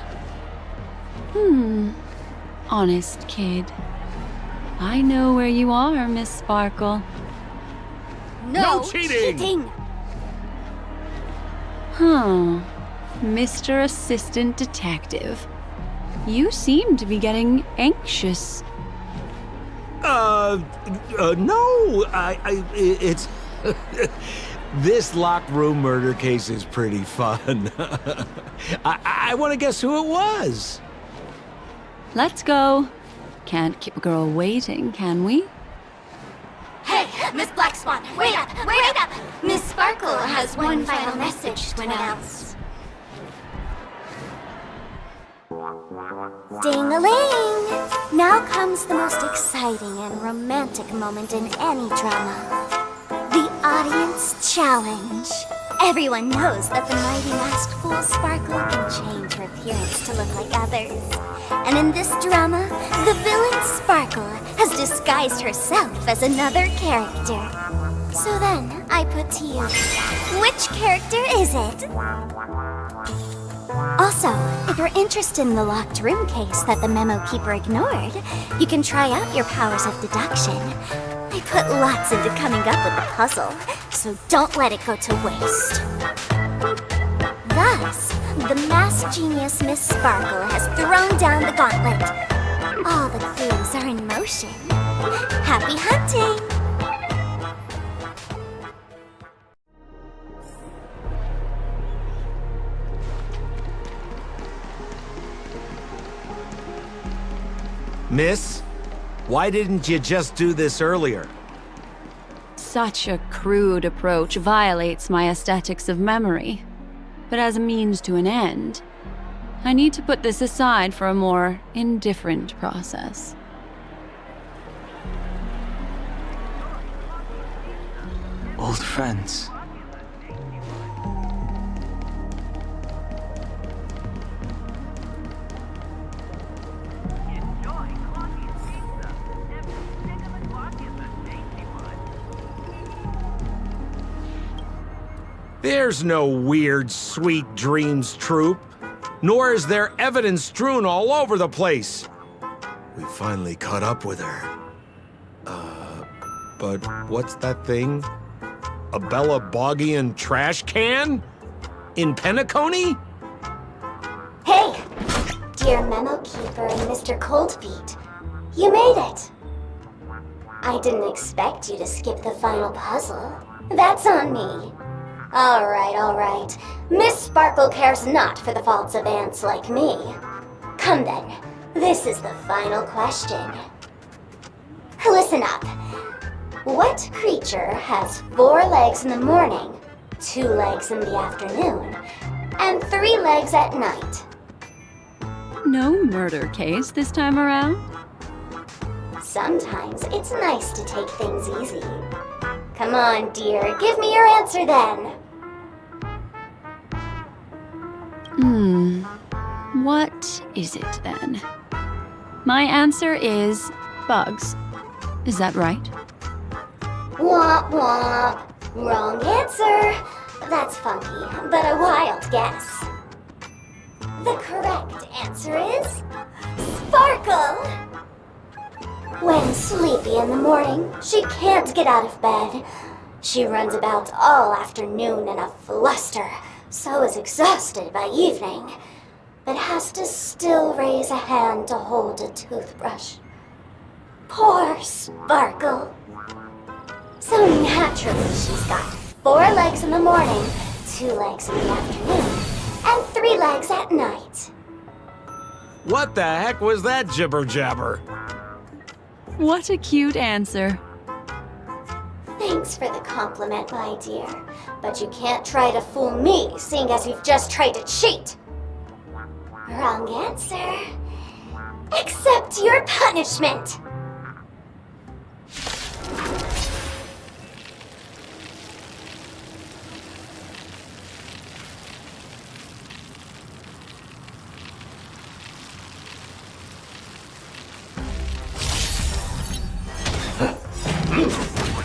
Honest kid. I know where you are, Miss Sparkle. No cheating! Huh. Mr. Assistant Detective. You seem to be getting anxious. No, it's... This locked room murder case is pretty fun. I want to guess who it was. Let's go. Can't keep a girl waiting, can we? Hey, Miss Black Swan, wait up! Wait up! Miss Sparkle has one final message to announce. Ding-a-ling! Now comes the most exciting and romantic moment in any drama. The audience challenge. Everyone knows that the mighty masked fool Sparkle can change her appearance to look like others. And in this drama, the villain Sparkle has disguised herself as another character. So then, I put to you, which character is it? Also, if you're interested in the locked room case that the memo keeper ignored, you can try out your powers of deduction. I put lots into coming up with the puzzle, so don't let it go to waste. Thus, the masked genius Miss Sparkle has thrown down the gauntlet. All the clues are in motion. Happy hunting! Miss, why didn't you just do this earlier? Such a crude approach violates my aesthetics of memory. But as a means to an end, I need to put this aside for a more indifferent process. Old friends. There's no weird, sweet dreams troupe, nor is there evidence strewn all over the place. We finally caught up with her. But what's that thing? A Bella Boggian trash can? In Penacony? Hey! Dear Memo Keeper and Mr. Coldfeet, you made it! I didn't expect you to skip the final puzzle. That's on me. Alright. Miss Sparkle cares not for the faults of ants like me. Come then, this is the final question. Listen up. What creature has 4 legs in the morning, 2 legs in the afternoon, and 3 legs at night? No murder case this time around? Sometimes it's nice to take things easy. Come on, dear, give me your answer then. What is it then? My answer is bugs. Is that right? Womp womp. Wrong answer. That's funky, but a wild guess. The correct answer is Sparkle. When sleepy in the morning, she can't get out of bed. She runs about all afternoon in a fluster, so is exhausted by evening, but has to still raise a hand to hold a toothbrush. Poor Sparkle. So naturally, she's got 4 legs in the morning, 2 legs in the afternoon, and 3 legs at night. What the heck was that jibber jabber? What a cute answer. Thanks for the compliment, my dear. But you can't try to fool me, seeing as you've just tried to cheat. Wrong answer. Accept your punishment.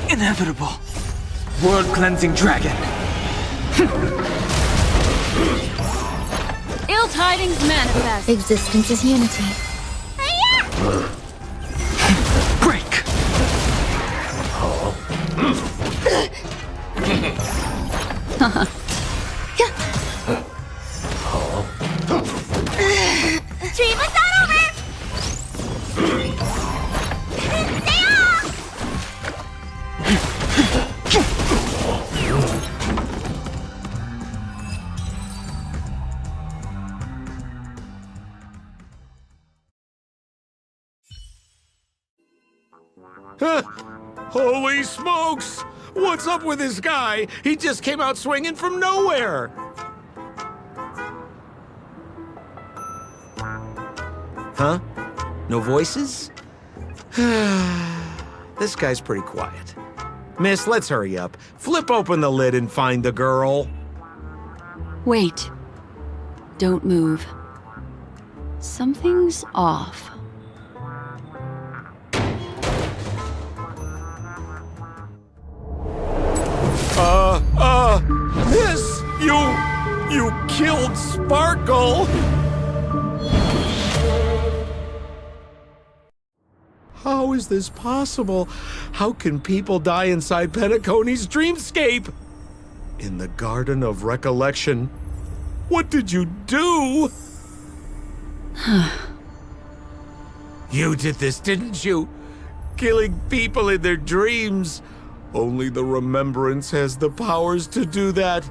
Inevitable. World-cleansing dragon. Ill tidings manifest. Existence is unity. Break. Dream was not over! Stay off! Holy smokes! What's up with this guy? He just came out swinging from nowhere! Huh? No voices? This guy's pretty quiet. Miss, let's hurry up. Flip open the lid and find the girl. Wait. Don't move. Something's off. Miss, you killed Sparkle! How is this possible? How can people die inside Penacony's dreamscape? In the Garden of Recollection. What did you do? You did this, didn't you? Killing people in their dreams. Only the Remembrance has the powers to do that.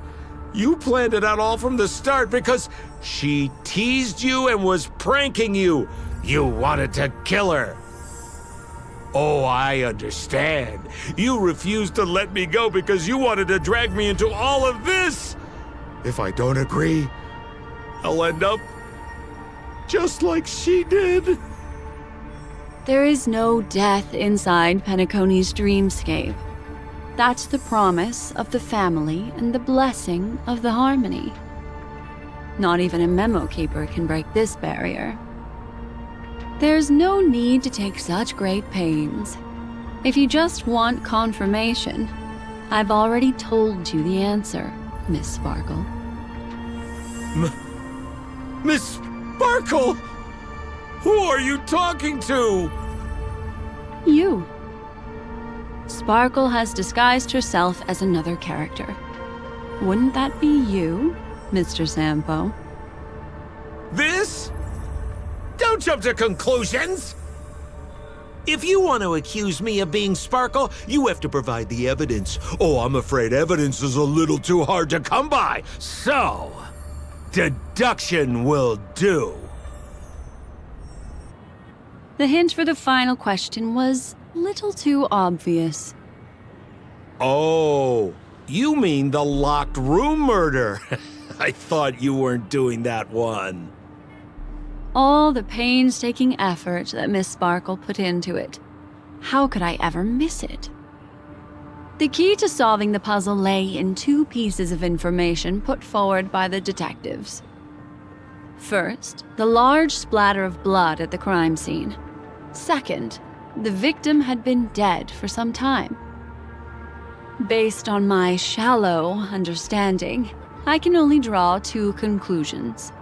You planned it out all from the start because she teased you and was pranking you. You wanted to kill her. Oh, I understand. You refused to let me go because you wanted to drag me into all of this. If I don't agree, I'll end up just like she did. There is no death inside Penacony's dreamscape. That's the promise of the family and the blessing of the harmony. Not even a memo keeper can break this barrier. There's no need to take such great pains. If you just want confirmation, I've already told you the answer, Miss Sparkle. Miss Sparkle? Who are you talking to? You. Sparkle has disguised herself as another character. Wouldn't that be you, Mr. Sampo? This? Don't jump to conclusions! If you want to accuse me of being Sparkle, you have to provide the evidence. Oh, I'm afraid evidence is a little too hard to come by. So, deduction will do. The hint for the final question was a little too obvious. Oh, you mean the locked room murder? I thought you weren't doing that one. All the painstaking effort that Miss Sparkle put into it. How could I ever miss it? The key to solving the puzzle lay in two pieces of information put forward by the detectives. First, the large splatter of blood at the crime scene. Second, the victim had been dead for some time. Based on my shallow understanding, I can only draw two conclusions.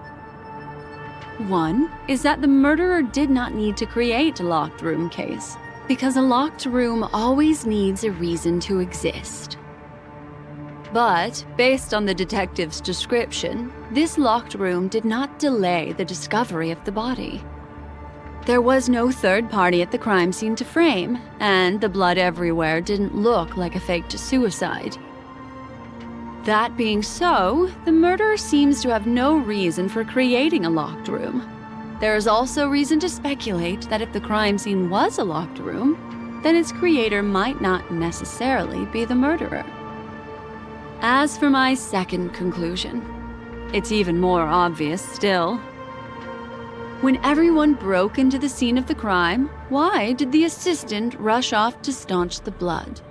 One is that the murderer did not need to create a locked room case, because a locked room always needs a reason to exist. But, based on the detective's description, this locked room did not delay the discovery of the body. There was no third party at the crime scene to frame, and the blood everywhere didn't look like a faked suicide. That being so, the murderer seems to have no reason for creating a locked room. There is also reason to speculate that if the crime scene was a locked room, then its creator might not necessarily be the murderer. As for my second conclusion, it's even more obvious still. When everyone broke into the scene of the crime, why did the assistant rush off to staunch the blood?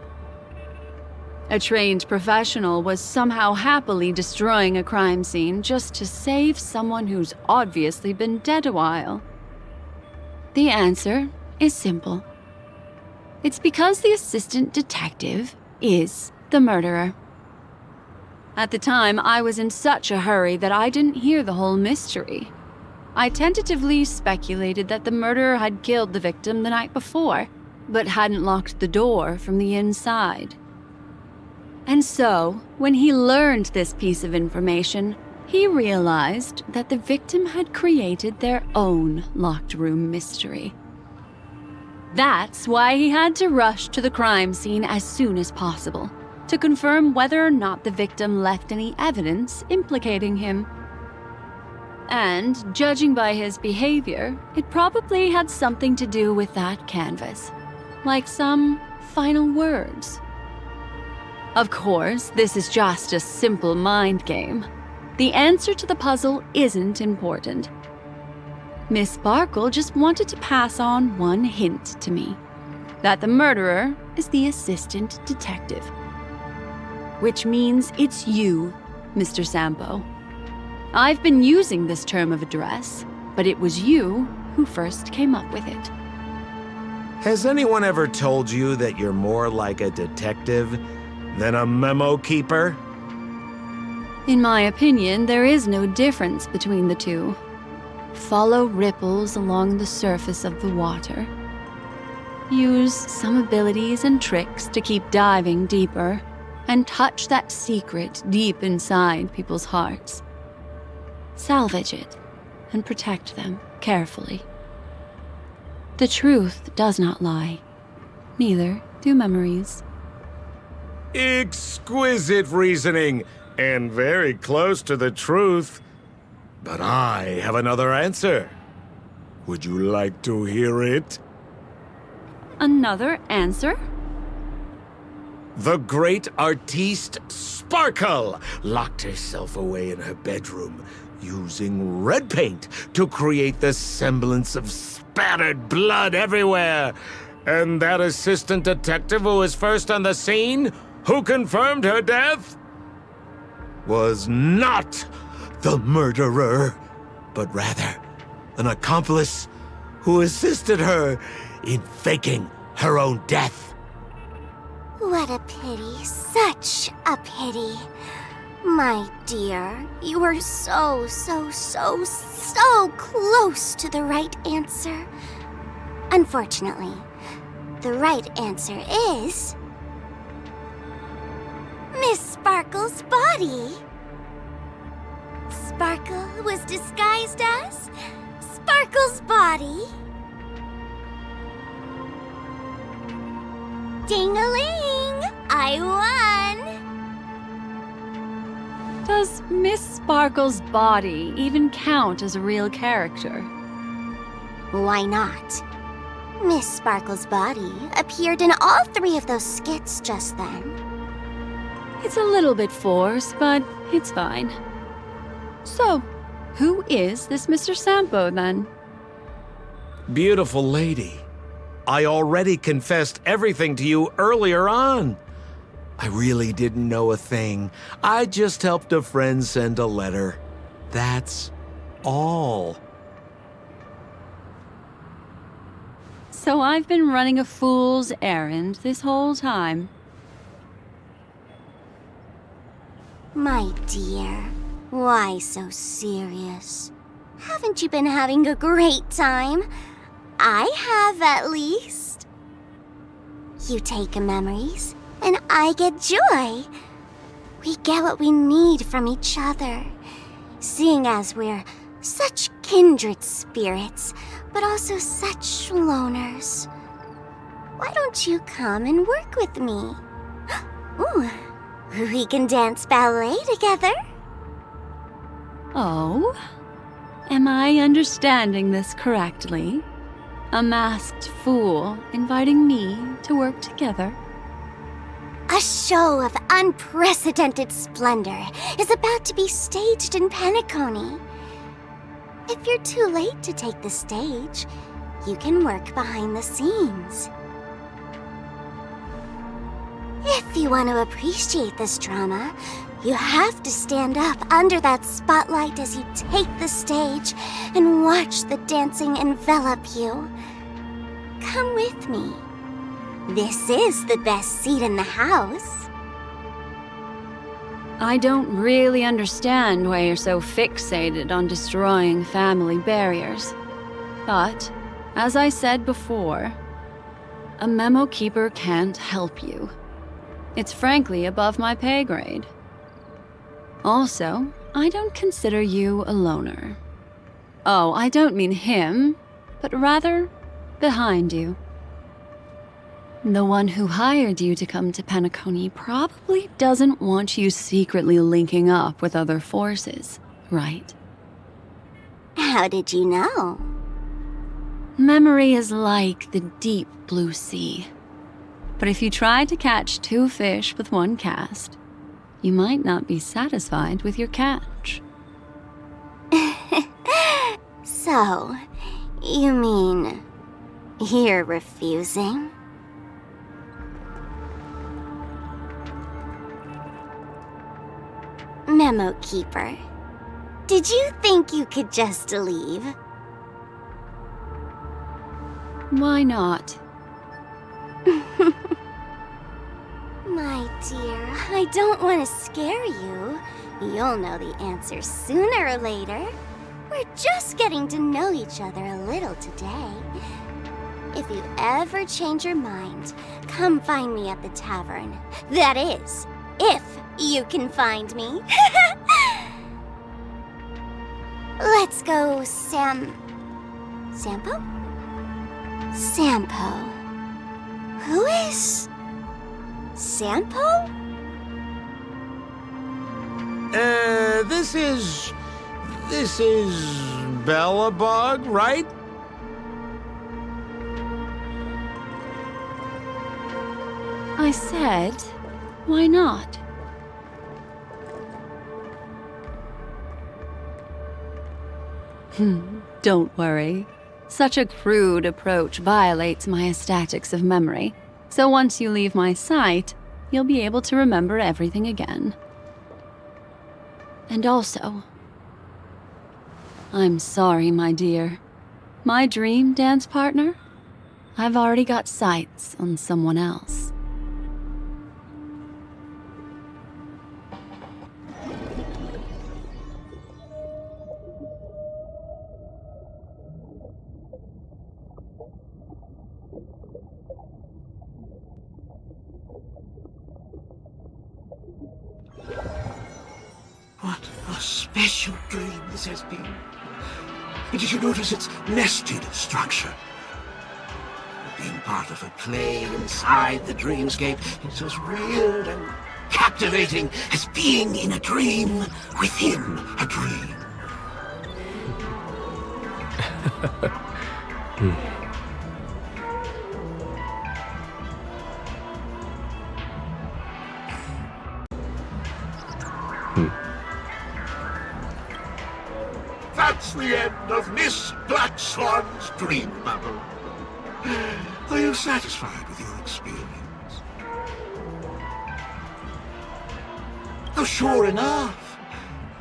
A trained professional was somehow happily destroying a crime scene just to save someone who's obviously been dead a while. The answer is simple. It's because the assistant detective is the murderer. At the time, I was in such a hurry that I didn't hear the whole mystery. I tentatively speculated that the murderer had killed the victim the night before, but hadn't locked the door from the inside. And so, when he learned this piece of information, he realized that the victim had created their own locked room mystery. That's why he had to rush to the crime scene as soon as possible, to confirm whether or not the victim left any evidence implicating him. And, judging by his behavior, it probably had something to do with that canvas, like some final words. Of course, this is just a simple mind game. The answer to the puzzle isn't important. Miss Sparkle just wanted to pass on one hint to me, that the murderer is the assistant detective. Which means it's you, Mr. Sampo. I've been using this term of address, but it was you who first came up with it. Has anyone ever told you that you're more like a detective than a memo keeper? In my opinion, there is no difference between the two. Follow ripples along the surface of the water. Use some abilities and tricks to keep diving deeper, and touch that secret deep inside people's hearts. Salvage it, and protect them carefully. The truth does not lie. Neither do memories. Exquisite reasoning, and very close to the truth. But I have another answer. Would you like to hear it? Another answer? The great artiste Sparkle locked herself away in her bedroom, using red paint to create the semblance of spattered blood everywhere. And that assistant detective who was first on the scene, who confirmed her death, was not the murderer, but rather an accomplice who assisted her in faking her own death. What a pity, such a pity. My dear, you were so close to the right answer. Unfortunately, the right answer is Miss Sparkle's body. Sparkle was disguised as Sparkle's body. Ding-a-ling! I won! Does Miss Sparkle's body even count as a real character? Why not? Miss Sparkle's body appeared in all 3 of those skits just then. It's a little bit forced, but it's fine. So, who is this Mr. Sampo, then? Beautiful lady, I already confessed everything to you earlier on. I really didn't know a thing. I just helped a friend send a letter. That's all. So I've been running a fool's errand this whole time. My dear, why so serious? Haven't you been having a great time? I have, at least. You take memories, and I get joy. We get what we need from each other, seeing as we're such kindred spirits, but also such loners. Why don't you come and work with me? Ooh, we can dance ballet together. Oh? Am I understanding this correctly? A masked fool inviting me to work together? A show of unprecedented splendor is about to be staged in Penacony. If you're too late to take the stage, you can work behind the scenes. If you want to appreciate this drama, you have to stand up under that spotlight as you take the stage and watch the dancing envelop you. Come with me. This is the best seat in the house. I don't really understand why you're so fixated on destroying family barriers. But, as I said before, a memo keeper can't help you. It's frankly above my pay grade. Also, I don't consider you a loner. Oh, I don't mean him, but rather behind you. The one who hired you to come to Penacony probably doesn't want you secretly linking up with other forces, right? How did you know? Memory is like the deep blue sea. But if you try to catch two fish with one cast, you might not be satisfied with your catch. So, you mean you're refusing? Memo Keeper, did you think you could just leave? Why not? My dear, I don't want to scare you. You'll know the answer sooner or later. We're just getting to know each other a little today. If you ever change your mind, come find me at the tavern. That is, if you can find me. Let's go, Sampo? Sampo. Who is Sampo? This is Bellabug, right? I said, why not? Don't worry. Such a crude approach violates my statics of memory. So once you leave my sight, you'll be able to remember everything again. And also, I'm sorry, my dear. My dream dance partner? I've already got sights on someone else. What a special dream this has been. Did you notice its nested structure? Being part of a play inside the dreamscape is as weird and captivating as being in a dream within a dream. That's the end of Miss Black Swan's dream bubble. Are you satisfied with your experience? Oh, sure enough.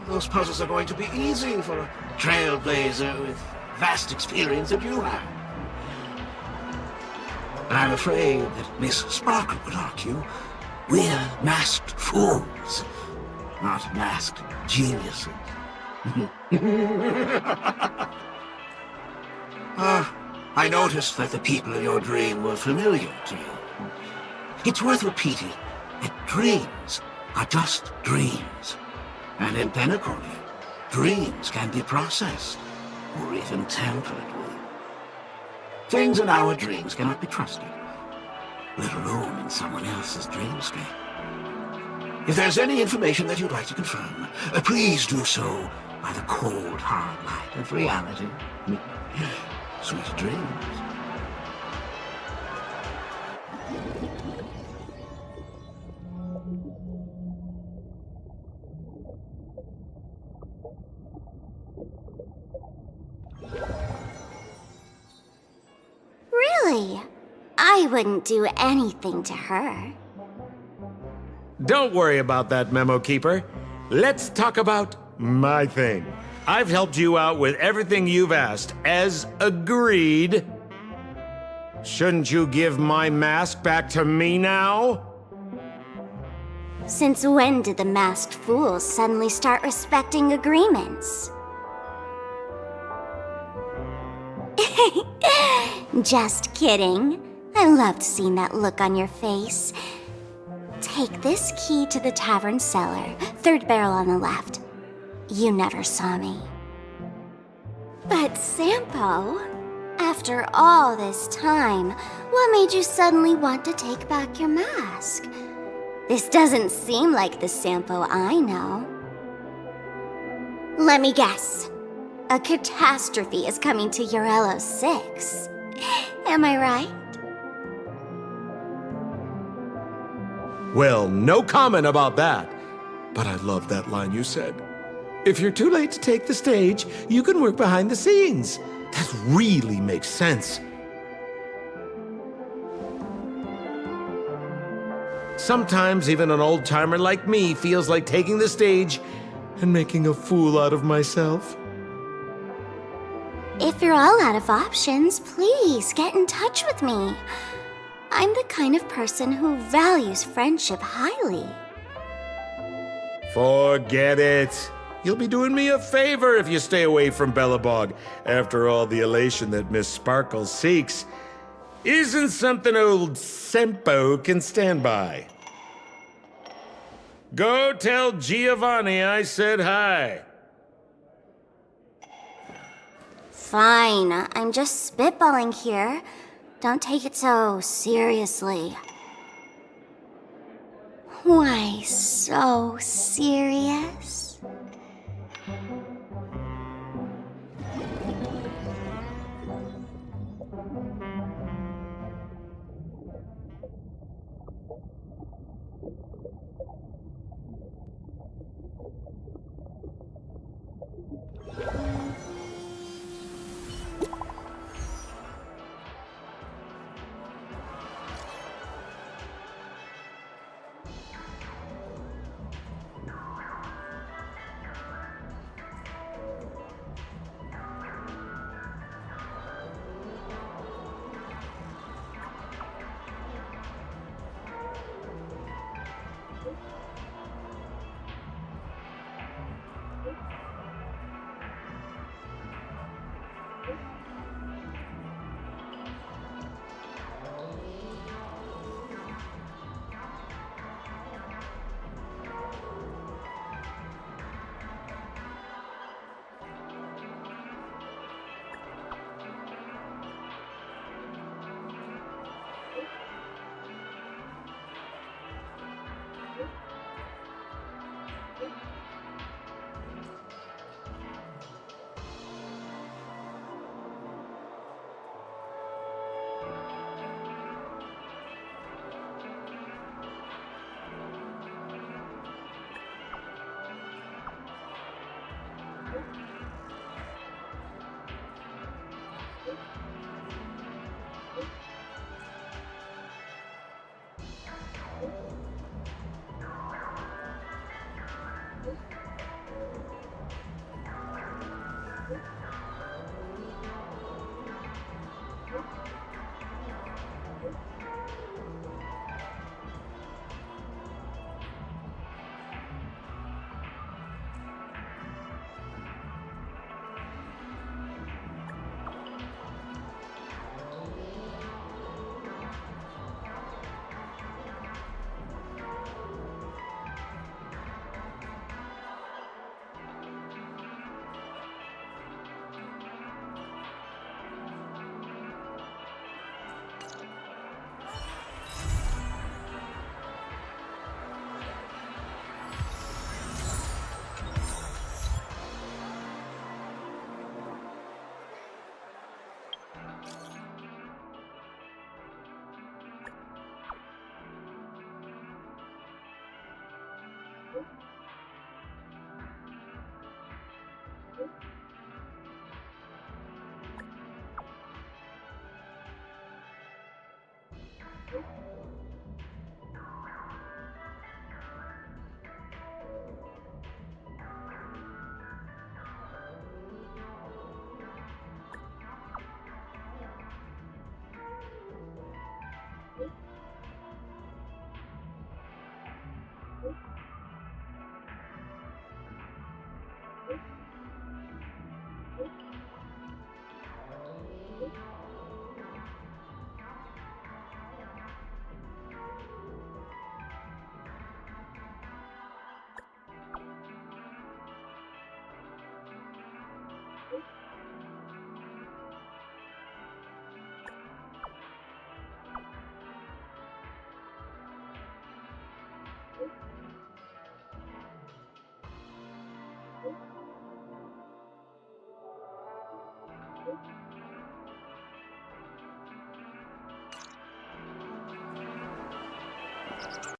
Those puzzles are going to be easy for a trailblazer with vast experience that you have. But I'm afraid that Miss Sparkle would argue we're masked fools, not masked geniuses. I noticed that the people in your dream were familiar to you. It's worth repeating that dreams are just dreams. And in Penacony, dreams can be processed, or even tampered with. Things in our dreams cannot be trusted, let alone in someone else's dreamscape. If there's any information that you'd like to confirm, please do so by the cold, hard light of reality. Sweet dreams. Really? I wouldn't do anything to her. Don't worry about that, Memo Keeper. Let's talk about my thing. I've helped you out with everything you've asked, as agreed. Shouldn't you give my mask back to me now? Since when did the masked fools suddenly start respecting agreements? Just kidding. I loved seeing that look on your face. Take this key to the tavern cellar, third barrel on the left. You never saw me. But Sampo, after all this time, what made you suddenly want to take back your mask? This doesn't seem like the Sampo I know. Let me guess. A catastrophe is coming to Urello 6. Am I right? Well, no comment about that. But I love that line you said. If you're too late to take the stage, you can work behind the scenes. That really makes sense. Sometimes even an old-timer like me feels like taking the stage and making a fool out of myself. If you're all out of options, please get in touch with me. I'm the kind of person who values friendship highly. Forget it. You'll be doing me a favor if you stay away from Bellabog. After all, the elation that Miss Sparkle seeks isn't something old Sempo can stand by. Go tell Giovanni I said hi. Fine, I'm just spitballing here. Don't take it so seriously. Why so serious?